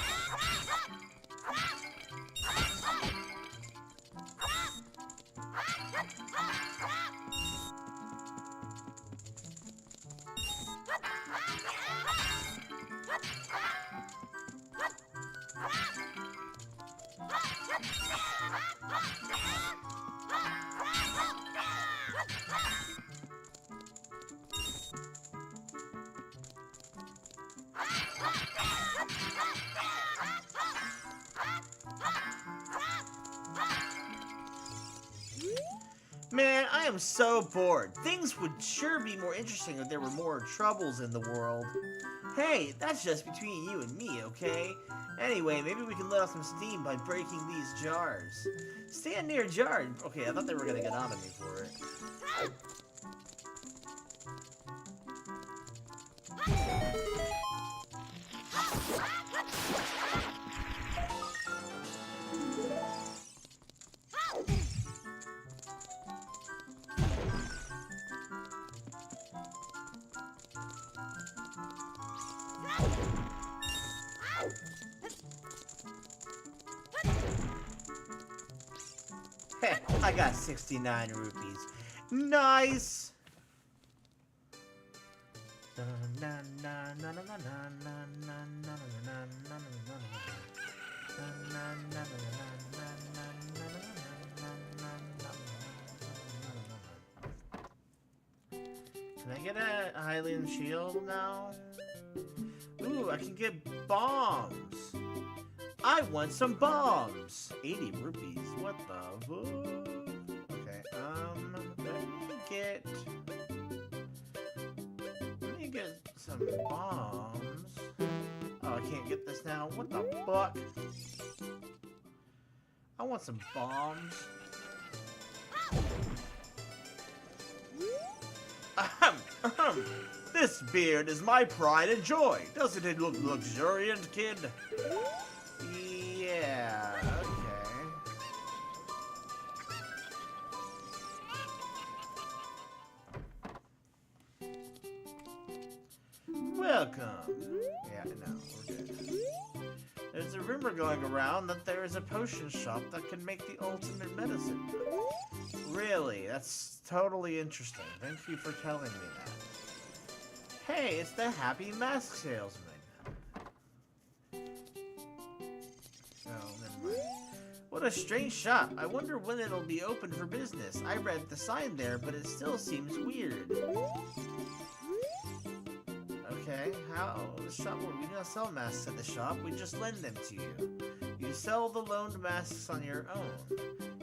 Man, I am so bored. Things would sure be more interesting if there were more troubles in the world. Hey, that's just between you and me, okay? Anyway, maybe we can let off some steam by breaking these jars. Stand near a jar. Okay, I thought they were gonna get on to me for it. Heh, I got 69 rupees. Nice! Can I get a Hylian shield now? Ooh, I can get bombs. I want some bombs. 80 rupees. What the fuck? Okay, let me get some bombs. Oh, I can't get this now. What the fuck? I want some bombs. Ahem. This beard is my pride and joy. Doesn't it look luxuriant, kid? Yeah, okay. Welcome. Yeah, no, we're good. There's a rumor going around that there is a potion shop that can make the ultimate medicine. Really? That's totally interesting. Thank you for telling me that. Hey, it's the Happy Mask Salesman. Oh, never mind. What a strange shop. I wonder when it'll be open for business. I read the sign there, but it still seems weird. Okay, how the shop work? We don't sell masks at the shop, we just lend them to you. You sell the loaned masks on your own.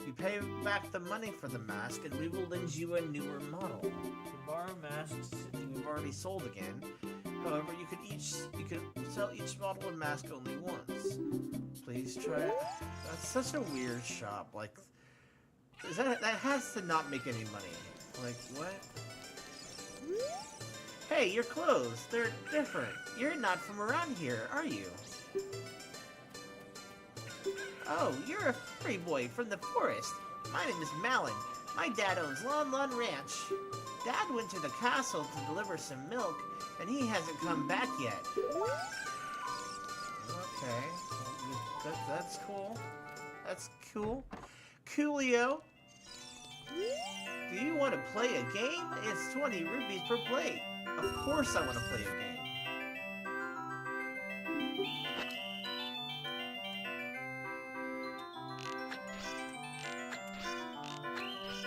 You pay back the money for the mask, and we will lend you a newer model. You can borrow masks you've already sold again. However, you could sell each model and mask only once. Please try it. That's such a weird shop. Like, That has to not make any money. Like, what? Hey, your clothes, they're different. You're not from around here, are you? Oh, you're a furry boy from the forest. My name is Malin. My dad owns Lon Lon Ranch. Dad went to the castle to deliver some milk, and he hasn't come back yet. Okay, that's cool. That's cool. Coolio. Do you want to play a game? It's 20 rupees per plate. Of course I want to play a game.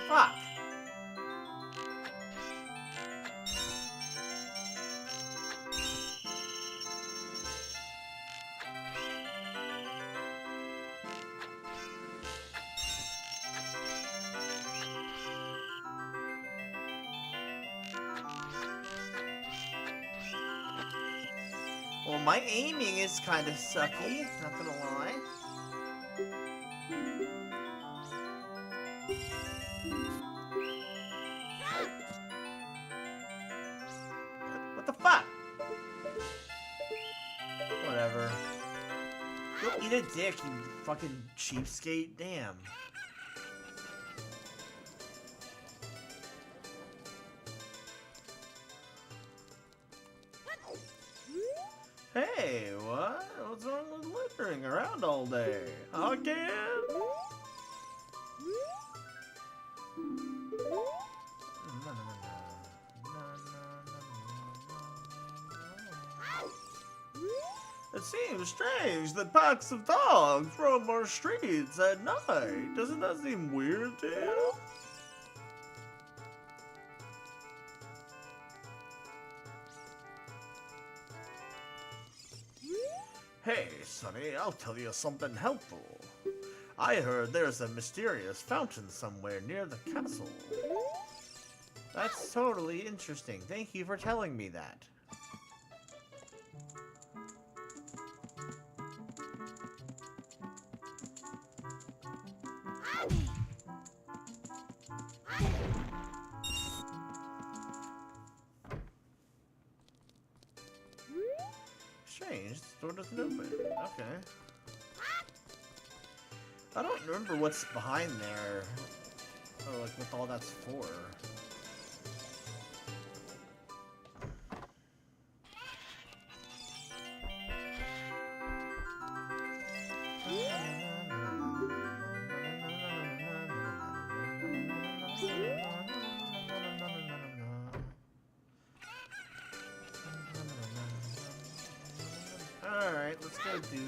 Fuck. Well, my aiming is kind of sucky, not gonna lie. What the fuck? Whatever. Go eat a dick, you fucking cheapskate. Damn. Hey, what? What's wrong with littering around all day? Again? It seems strange that packs of dogs roam our streets at night. Doesn't that seem weird to you? Hey, Sonny, I'll tell you something helpful. I heard there's a mysterious fountain somewhere near the castle. That's totally interesting. Thank you for telling me that. Strange, this door doesn't open. Okay. I don't remember what's behind there. Or like what all that's for. Alright, let's go do,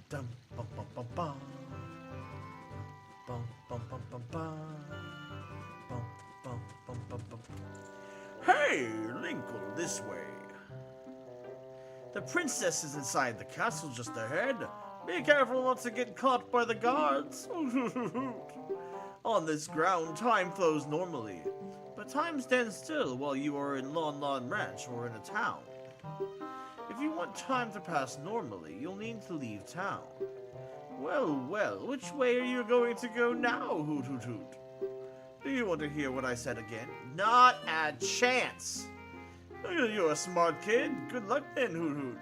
Dum bum bum bum bum. Bum bum bum bum bum. Bum bum bum bum bum. Hey, Linkle, this way. The princess is inside the castle just ahead. Be careful not to get caught by the guards. On this ground, time flows normally, but time stands still while you are in Lon Lon Ranch or in a town. If you want time to pass normally, you'll need to leave town. Well, well, which way are you going to go now, Hoot Hoot Hoot? Do you want to hear what I said again? Not a chance! You're a smart kid. Good luck then, Hoot Hoot.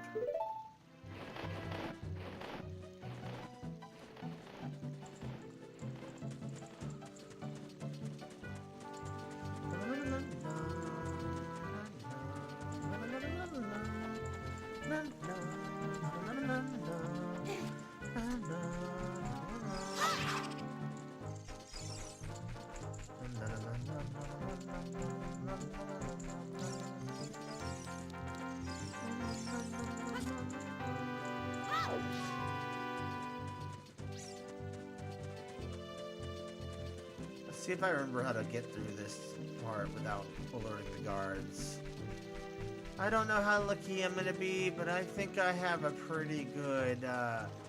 Let's see if I remember how to get through this part without alerting the guards. I don't know how lucky I'm gonna be, but I think I have a pretty good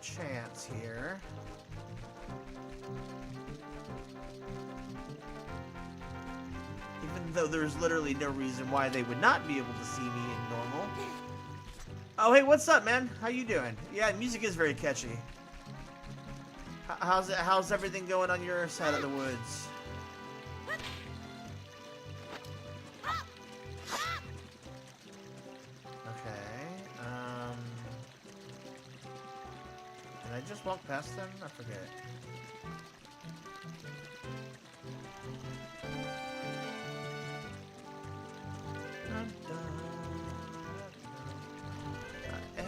chance here. even though there's literally no reason why they would not be able to see me in normal. Oh, hey, what's up, man? How you doing? Yeah, music is very catchy. How's everything going on your side of the woods? Okay, did I just walk past them? I forget.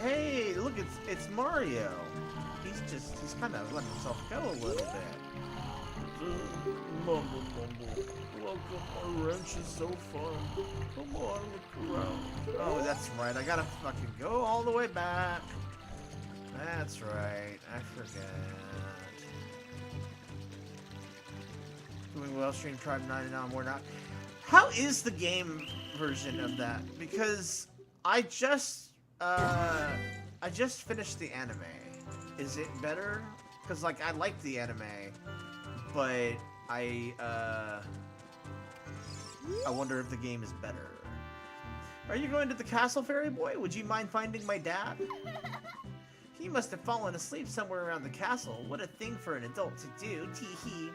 Hey, look, it's Mario. He's kind of letting himself go a little bit. Mumble, mumble. Welcome, our ranch is so fun. Come on, look around. Oh, that's right. I gotta fucking go all the way back. That's right. I forget. Doing well, stream Tribe 99 more not. How is the game version of that? Because I just finished the anime. Is it better? Because like I like the anime, but I wonder if the game is better. Are you going to the castle, fairy boy? Would you mind finding my dad? He must have fallen asleep somewhere around the castle. What a thing for an adult to do, tee-hee.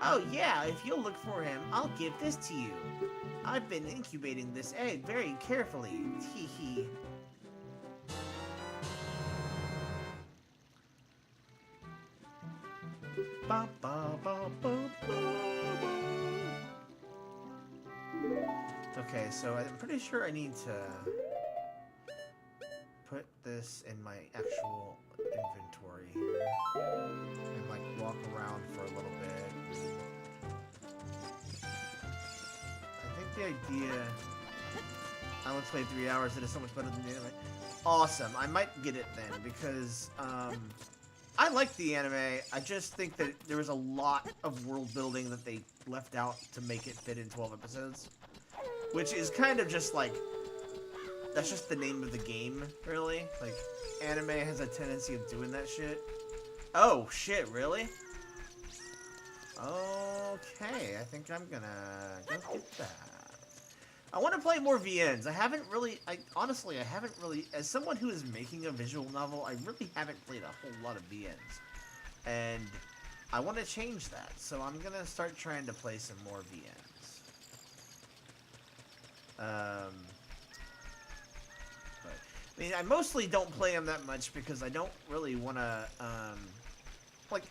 Oh yeah, if you'll look for him, I'll give this to you. I've been incubating this egg very carefully, tee-hee. Ba, ba, ba, ba, ba, ba. Okay, so I'm pretty sure I need to put this in my actual inventory here and like walk around for a little bit. I think the idea I only played 3 hours, it is so much better than the anime. Awesome, I might get it then because I like the anime. I just think that there was a lot of world building that they left out to make it fit in 12 episodes. Which is kind of just like, that's just the name of the game, really. Like, anime has a tendency of doing that shit. Oh, shit, really? Okay, I think I'm gonna go get that. I want to play more VNs. Honestly, I haven't really, as someone who is making a visual novel, I really haven't played a whole lot of VNs. And I want to change that, so I'm gonna start trying to play some more VNs. But, I mean, I mostly don't play them that much because I don't really want to, like,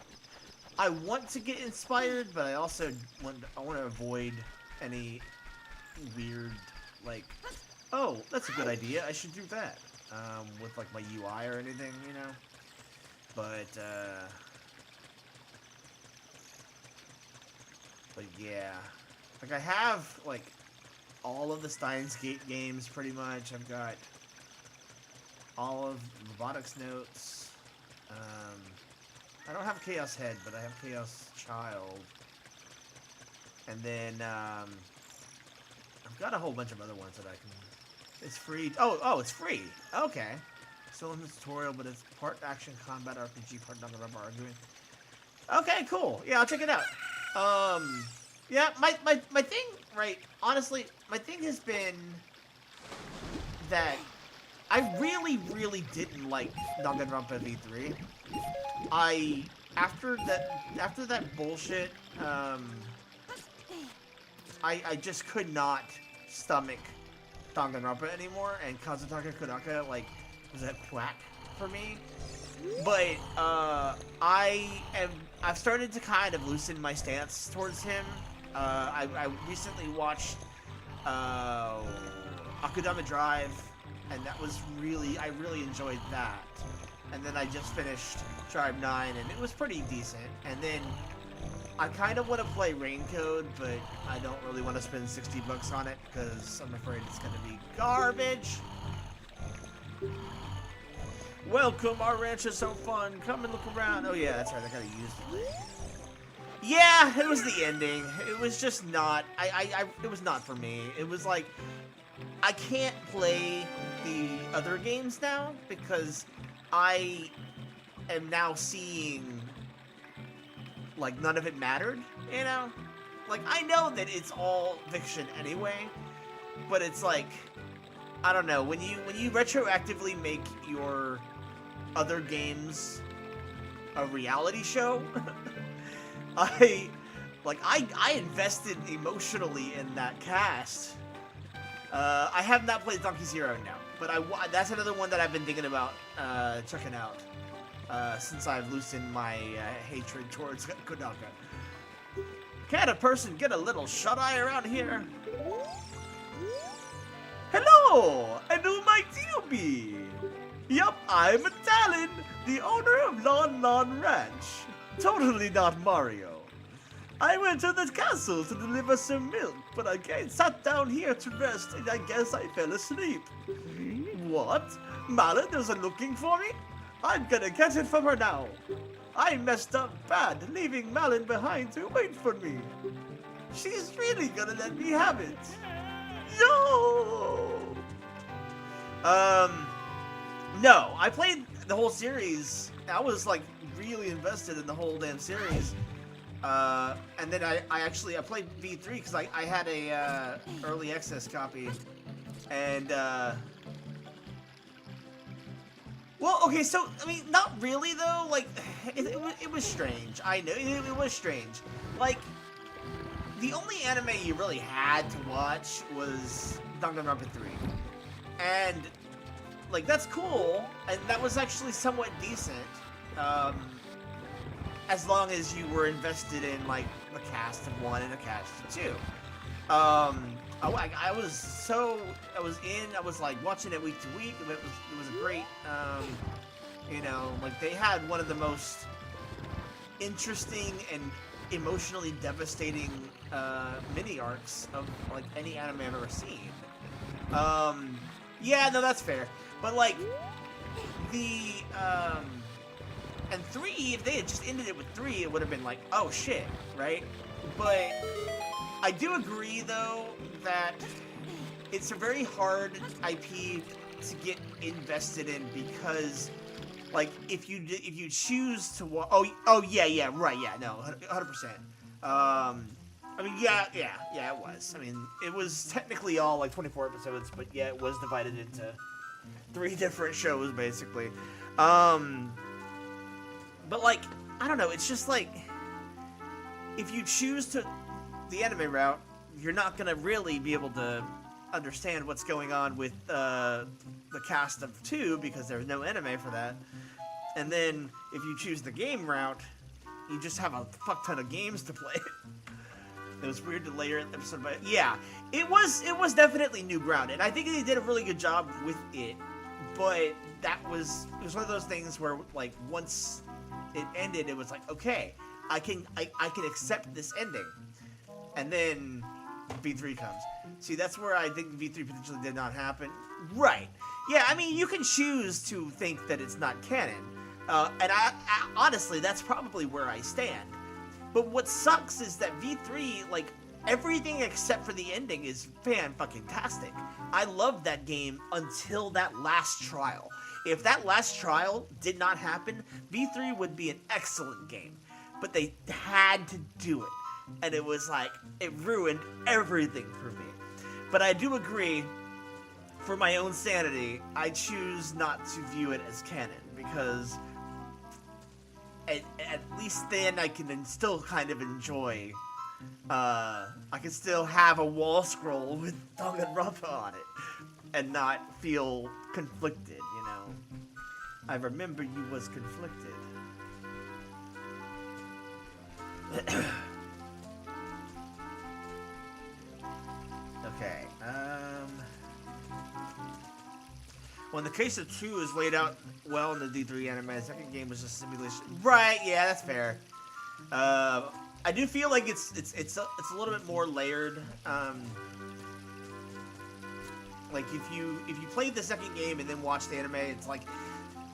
I want to get inspired, but I also want to avoid any weird, like, oh, that's a good idea, I should do that, with, like, my UI or anything, you know? But yeah, like, I have, like, all of the Steins Gate games, pretty much. I've got all of Robotics Notes. I don't have Chaos Head, but I have Chaos Child. And then, I've got a whole bunch of other ones that I can... It's free. Oh, it's free. Okay. Still in the tutorial, but it's part action combat RPG, part non-rubber arguing. Okay, cool. Yeah, I'll check it out. Yeah, my thing, right, honestly, my thing has been that I really, really didn't like Danganronpa V3. After that bullshit, I just could not stomach Danganronpa anymore, and Kazutaka Kodaka, like, was that whack for me. But, I've started to kind of loosen my stance towards him. I recently watched Akudama Drive, and that was I really enjoyed that. And then I just finished Tribe 9, and it was pretty decent. And then I kind of want to play Raincode, but I don't really want to spend $60 on it because I'm afraid it's going to be garbage. Welcome, our ranch is so fun. Come and look around. Oh yeah, that's right. I gotta use the thing. Yeah, it was the ending. It was just not. It was not for me. It was like I can't play the other games now because I am now seeing like none of it mattered, you know. like, I know that it's all fiction anyway, but it's like, I don't know, when you retroactively make your other games a reality show, I invested emotionally in that cast. I have not played Donkey Zero now, but that's another one that I've been thinking about checking out since I've loosened my hatred towards Konaka. Can a person get a little shut-eye around here? Hello, and who might you be? Yup, I'm Talon, the owner of Lon Lon Ranch. Totally not Mario. I went to the castle to deliver some milk, but I sat down here to rest and I guess I fell asleep. What? Malin isn't looking for me? I'm gonna get it from her now. I messed up bad, leaving Malin behind to wait for me. She's really gonna let me have it. Yo! No, I played the whole series. I was like really invested in the whole damn series. And then I played V3 because I had a early access copy, and well, okay, so I mean, not really though. Like, it was strange. I know it was strange. Like, the only anime you really had to watch was Danganronpa 3, and like that's cool, and that was actually somewhat decent. As long as you were invested in like the cast of 1 and a cast of 2. I was like watching it week to week. It was a great, you know, like they had one of the most interesting and emotionally devastating mini arcs of like any anime I've ever seen. Yeah, no, that's fair. But like and 3, if they had just ended it with 3, it would have been like, oh shit, right? But I do agree though that it's a very hard IP to get invested in because, like, if you choose to watch, yeah, right, yeah, no, 100%. I mean, yeah, it was. I mean, it was technically all like 24 episodes, but yeah, it was divided into 3 different shows basically. But like, I don't know, it's just like, if you choose the anime route, you're not gonna really be able to understand what's going on with the cast of 2 because there's no anime for that. And then if you choose the game route, you just have a fuck ton of games to play. It was weird to layer episode by yeah, it was definitely new ground, and I think they did a really good job with it. But it was one of those things where like once it ended, it was like, okay, I can accept this ending, and then V3 comes. See, that's where I think V3 potentially did not happen. Right? Yeah, I mean, you can choose to think that it's not canon, and I honestly, that's probably where I stand. But what sucks is that V3, like, everything except for the ending is fan-fucking-tastic. I loved that game until that last trial. If that last trial did not happen, V3 would be an excellent game. But they had to do it. And it was like, it ruined everything for me. But I do agree, for my own sanity, I choose not to view it as canon. Because at least then I can still kind of enjoy, I can still have a wall scroll with Danganronpa on it. And not feel conflicted, you know. I remember you was conflicted. Okay, well, in the case of 2 is laid out well in the D3 anime, the second game was just simulation. Right, yeah, that's fair. I do feel like it's a little bit more layered. Like if you played the second game and then watched the anime, it's like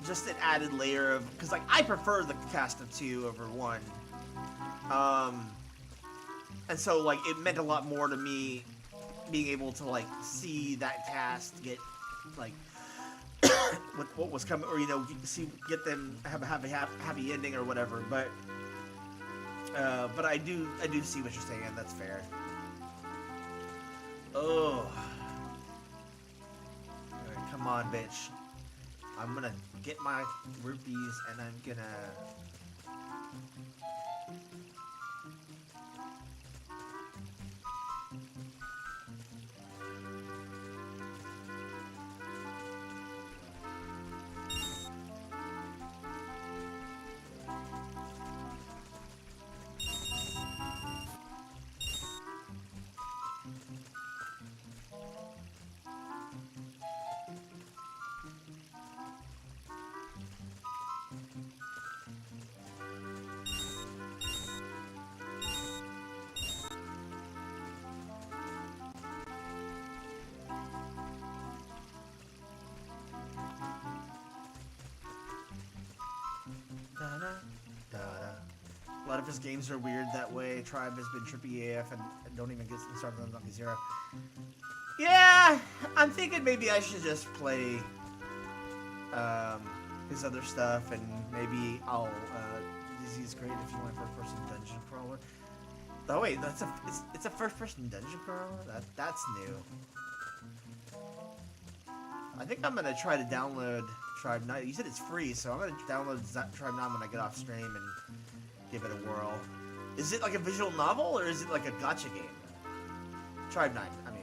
just an added layer of, because like I prefer the cast of 2 over 1. And so like it meant a lot more to me being able to like see that cast get like what was coming, or you know, get them have a happy ending or whatever. But But I do see what you're saying. That's fair. Oh. Alright, come on, bitch. I'm gonna get my rupees and I'm gonna... A lot of his games are weird that way. Tribe has been trippy AF and don't even get started on Donkey Zero. Yeah, I'm thinking maybe I should just play his other stuff, and maybe I'll. Dizzy's great if you want first-person dungeon crawler. Oh wait, it's a first-person dungeon crawler. That's new. I think I'm gonna try to download Tribe 9. You said it's free, so I'm gonna download Tribe 9 when I get off stream and give it a whirl. Is it like a visual novel or is it like a gacha game? Tribe 9, I mean.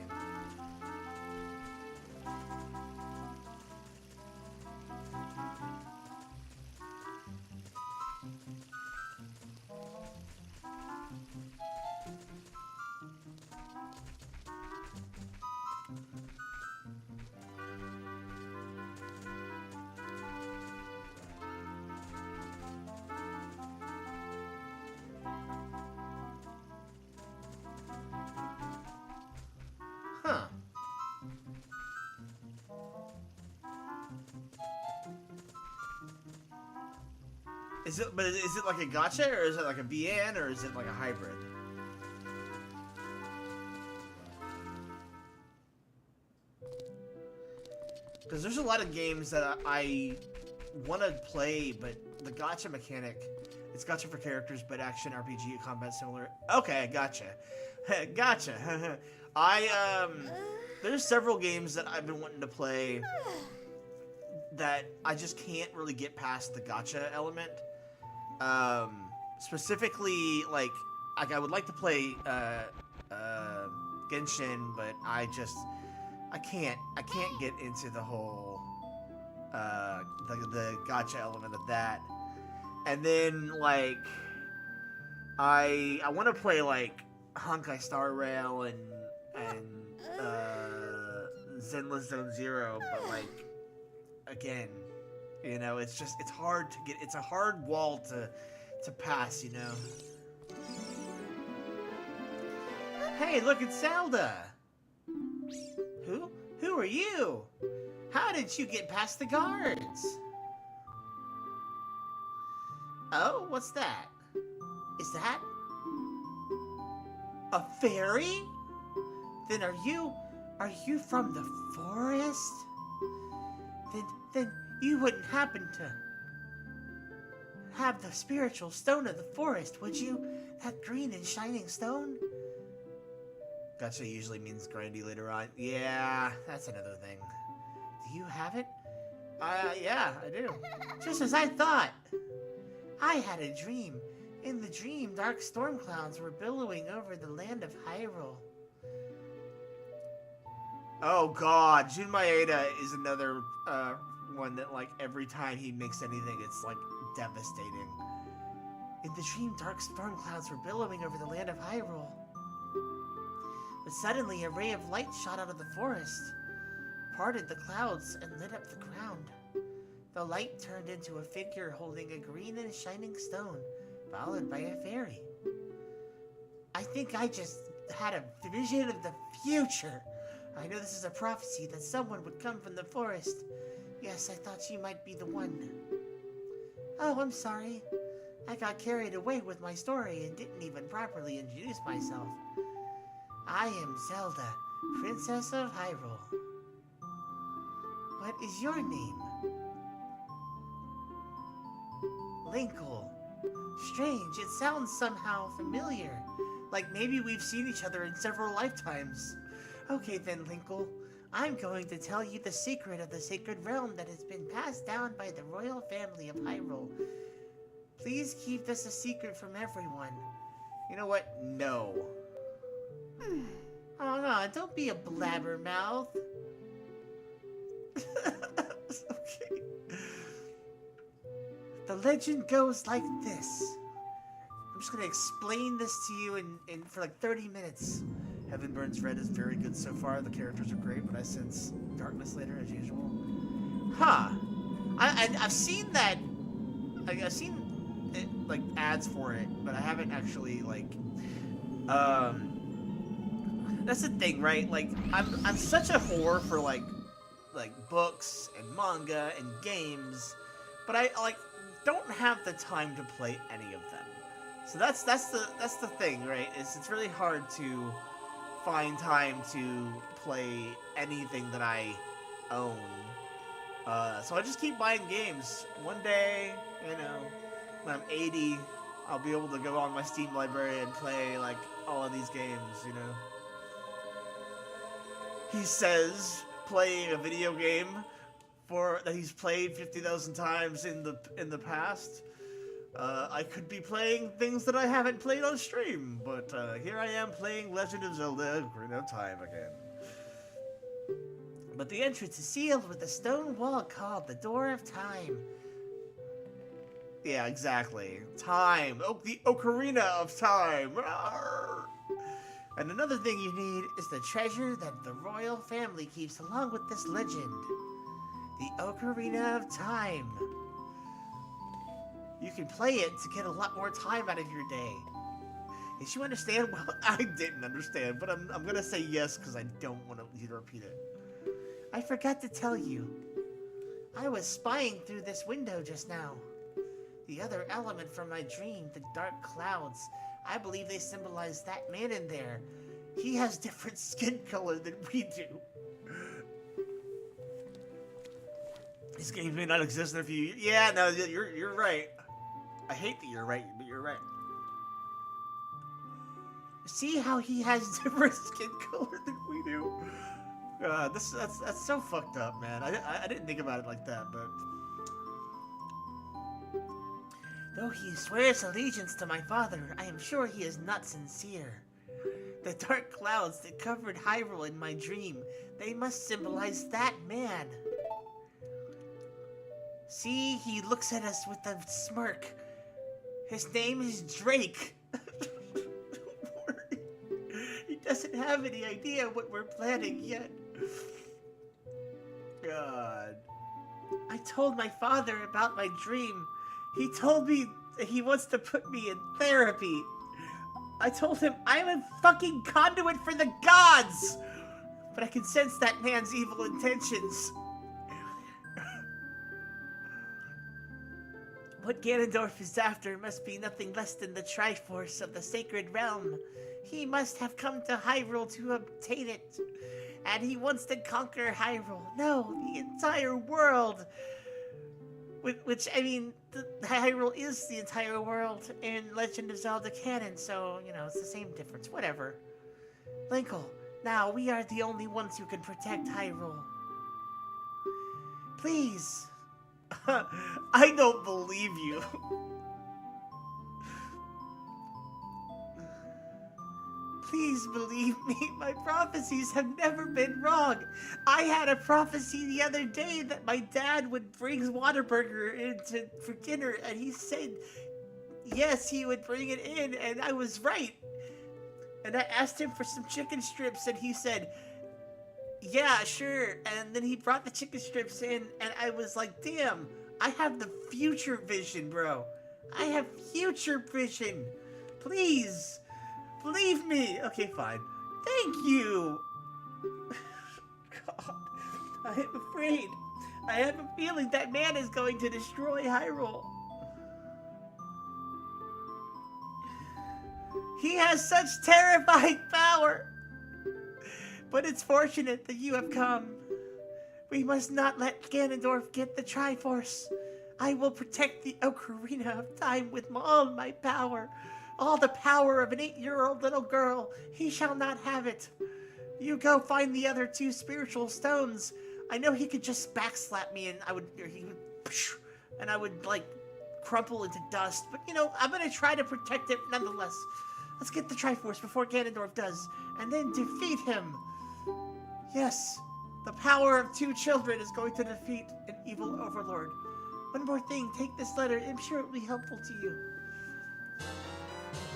Huh. Is it like a gacha or is it like a BN or is it like a hybrid? Because there's a lot of games that I want to play, but the gacha mechanic, it's gacha for characters, but action RPG combat similar. Okay, gotcha. Gotcha. There's several games that I've been wanting to play that I just can't really get past the gacha element. Specifically, like I would like to play Genshin, but I can't get into the whole the gacha element of that. And then like I want to play like Honkai Star Rail and Zenless Zone Zero, but like again, you know, it's hard to get. It's a hard wall to pass, you know. Hey, look, it's Zelda. Who are you? How did you get past the guards? Oh, what's that? Is that a fairy? Then are you from the forest? Then you wouldn't happen to have the spiritual stone of the forest, would you? That green and shining stone? Gotcha usually means grindy later on. Yeah, that's another thing. Do you have it? Yeah, I do. Just as I thought. I had a dream. In the dream, dark storm clouds were billowing over the land of Hyrule. Oh god, Jun Maeda is another one that like every time he makes anything, it's like devastating. In the dream, dark storm clouds were billowing over the land of Hyrule. But suddenly a ray of light shot out of the forest, parted the clouds, and lit up the ground. The light turned into a figure holding a green and shining stone, followed by a fairy. I think I just had a vision of the future. I know this is a prophecy that someone would come from the forest. Yes, I thought you might be the one. Oh, I'm sorry. I got carried away with my story and didn't even properly introduce myself. I am Zelda, Princess of Hyrule. What is your name? Linkle. Strange, it sounds somehow familiar. Like maybe we've seen each other in several lifetimes. Okay then, Linkle. I'm going to tell you the secret of the sacred realm that has been passed down by the royal family of Hyrule. Please keep this a secret from everyone. You know what? No. Oh no, don't be a blabbermouth. Okay. The legend goes like this. I'm just gonna explain this to you in for like 30 minutes. Heaven Burns Red is very good so far. The characters are great, but I sense darkness later as usual. Huh. I've seen that. I've seen it, like ads for it, but I haven't actually like. That's the thing, right? Like I'm such a whore for like books and manga and games, but I like don't have the time to play any of them. So that's the thing, right? It's really hard to find time to play anything that I own. So I just keep buying games. One day, you know, when I'm 80, I'll be able to go on my Steam library and play like all of these games, you know. He says playing a video game that he's played 50,000 times in the past. I could be playing things that I haven't played on stream, but here I am playing Legend of Zelda: Ocarina of Time again. But the entrance is sealed with a stone wall called the Door of Time. Yeah, exactly. Time. Oh, the Ocarina of Time. Arr! And another thing you need is the treasure that the royal family keeps along with this legend. The Ocarina of Time. You can play it to get a lot more time out of your day. Did you understand? Well, I didn't understand, but I'm gonna say yes because I don't want you to repeat it. I forgot to tell you. I was spying through this window just now. The other element from my dream, the dark clouds, I believe they symbolize that man in there. He has different skin color than we do. These games may not exist in a few years. Yeah, no, you're right. I hate that you're right, but you're right. See how he has different skin color than we do? That's so fucked up, man. I didn't think about it like that, but... Though he swears allegiance to my father, I am sure he is not sincere. The dark clouds that covered Hyrule in my dream, they must symbolize that man. See, he looks at us with a smirk. His name is Drake. Don't worry. He doesn't have any idea what we're planning yet. God. I told my father about my dream. He told me that he wants to put me in therapy. I told him I'm a fucking conduit for the gods! But I can sense that man's evil intentions. What Ganondorf is after must be nothing less than the Triforce of the Sacred Realm. He must have come to Hyrule to obtain it. And he wants to conquer Hyrule. No, the entire world. Which, I mean, Hyrule is the entire world in Legend of Zelda canon, so, you know, it's the same difference. Whatever. Linkle, now we are the only ones who can protect Hyrule. Please. I don't believe you. Please believe me, my prophecies have never been wrong. I had a prophecy the other day that my dad would bring Whataburger in for dinner, and he said yes, he would bring it in, and I was right. And I asked him for some chicken strips, and he said, yeah, sure. And then he brought the chicken strips in, and I was like, damn, I have the future vision, bro. I have future vision. Please. Believe me! Okay, fine. Thank you! God, I am afraid. I have a feeling that man is going to destroy Hyrule. He has such terrifying power! But it's fortunate that you have come. We must not let Ganondorf get the Triforce. I will protect the Ocarina of Time with all my power. All the power of an 8-year-old little girl. He shall not have it. You go find the other 2 spiritual stones. I know he could just backslap me and I would like crumple into dust. But you know, I'm gonna try to protect it nonetheless. Let's get the Triforce before Ganondorf does, and then defeat him. Yes, the power of 2 children is going to defeat an evil overlord. One more thing, take this letter. I'm sure it will be helpful to you.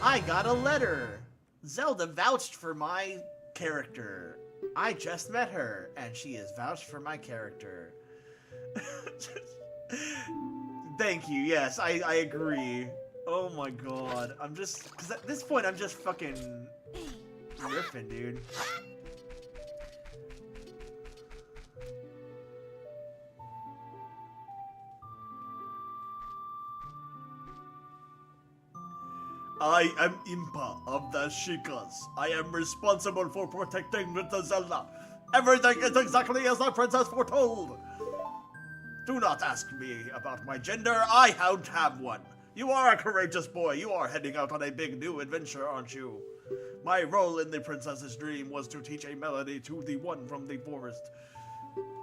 I got a letter. Zelda vouched for my character. I just met her, and she has vouched for my character. Thank you, yes, I agree. Oh my god, because at this point I'm just fucking riffing, dude. I am Impa of the Shikas. I am responsible for protecting Little Zelda. Everything is exactly as the princess foretold. Do not ask me about my gender. I don't have one. You are a courageous boy. You are heading out on a big new adventure, aren't you? My role in the princess's dream was to teach a melody to the one from the forest.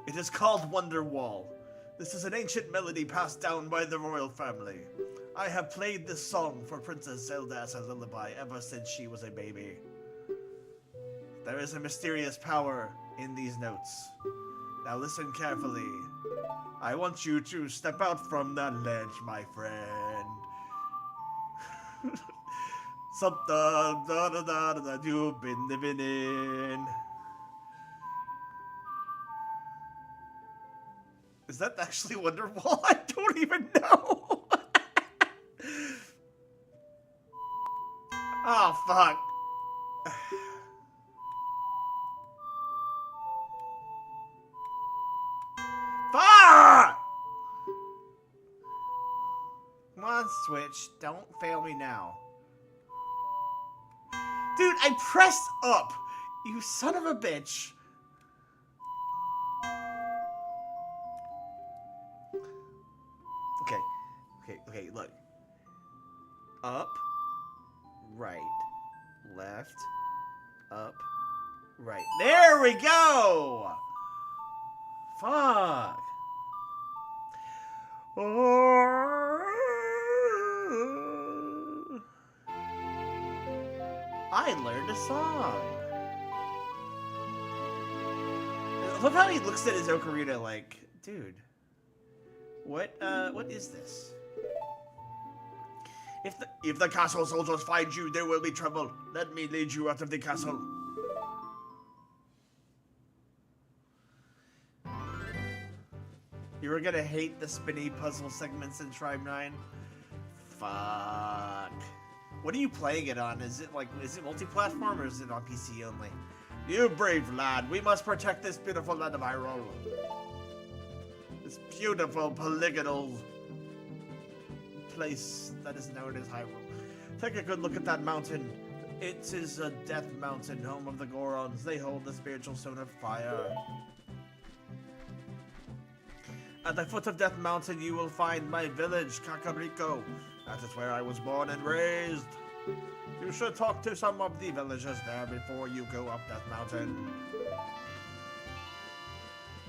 It is called Wonderwall. This is an ancient melody passed down by the royal family. I have played this song for Princess Zelda as a lullaby ever since she was a baby. There is a mysterious power in these notes. Now listen carefully. I want you to step out from that ledge, my friend. Something that you've been living in. Is that actually Wonderwall? I don't even know. Oh, fuck. Fuck! Come on, Switch. Don't fail me now. Dude, I pressed up. You son of a bitch. Okay, look. Up. Right, left, up, right. There we go! Fuck. I learned a song. I love how he looks at his ocarina like, dude, what is this? If the castle soldiers find you, there will be trouble. Let me lead you out of the castle. You were gonna hate the spinny puzzle segments in Tribe 9? Fuck. What are you playing it on? Is it multi-platform or is it on PC only? You brave lad, we must protect this beautiful land of Hyrule. This beautiful polygonal place that is known as Hyrule. Take a good look at that mountain. It is a death mountain, home of the Gorons. They hold the spiritual stone of fire. At the foot of Death Mountain, you will find my village, Kakariko. That is where I was born and raised. You should talk to some of the villagers there before you go up Death Mountain.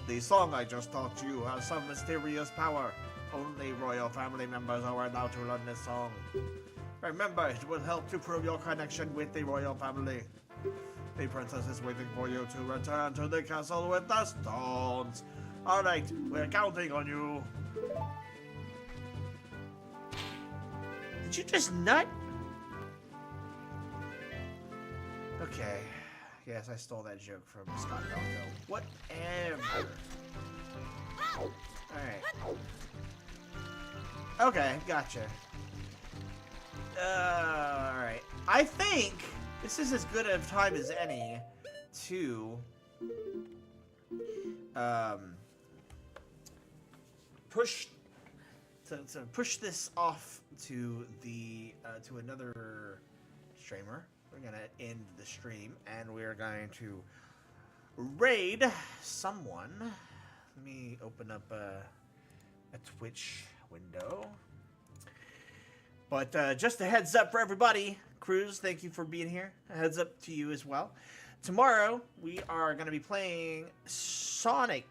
The song I just taught you has some mysterious power. Only royal family members are allowed to learn this song. Remember, it will help to prove your connection with the royal family. The princess is waiting for you to return to the castle with the stones. Alright, we're counting on you. Did you just nut? Okay. Yes, I stole that joke from Scott Falco. Whatever. Alright. Okay, gotcha. Alright. I think this is as good a time as any to push this off to the to another streamer. We're gonna end the stream and we're going to raid someone. Let me open up a Twitch window. But just a heads up for everybody. Cruz, thank you for being here. A heads up to you as well. Tomorrow, we are going to be playing Sonic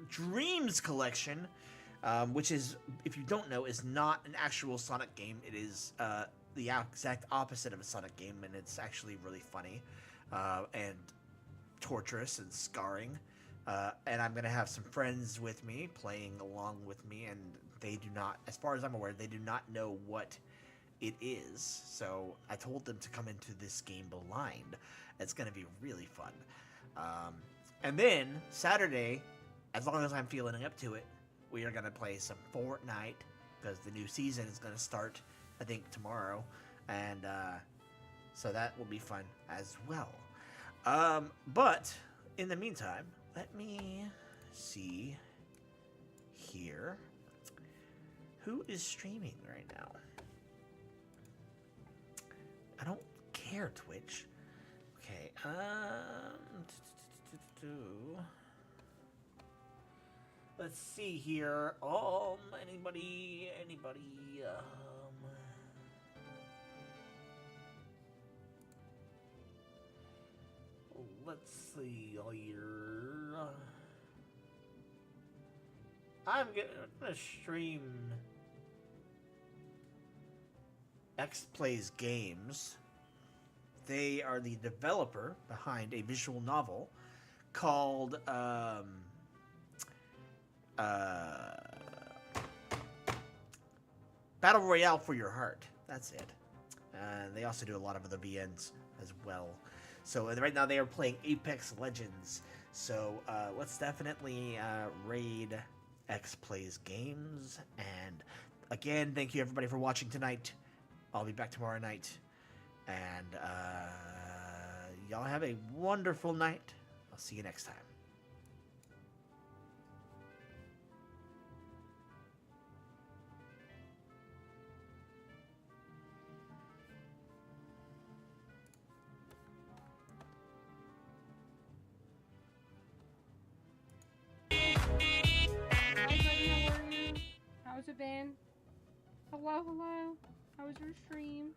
Dreams Collection, which is, if you don't know, is not an actual Sonic game. It is the exact opposite of a Sonic game, and it's actually really funny and torturous and scarring. And I'm going to have some friends with me playing along with me, and they do not, as far as I'm aware, they do not know what it is. So I told them to come into this game blind. It's going to be really fun. And then Saturday, as long as I'm feeling up to it, we are going to play some Fortnite, because the new season is going to start, I think, tomorrow. And so that will be fun as well. But in the meantime, let me see here. Who is streaming right now? I don't care, Twitch. Okay, let's see here. Anybody, let's see here. I'm gonna stream X Plays Games. They are the developer behind a visual novel called Battle Royale for Your Heart. That's it. They also do a lot of other VNs as well. So right now they are playing Apex Legends. So let's definitely raid X Plays Games. And again, thank you everybody for watching tonight. I'll be back tomorrow night. And y'all have a wonderful night. I'll see you next time. Hi, buddy, how are you? How's it been? Hello, hello. How was your stream?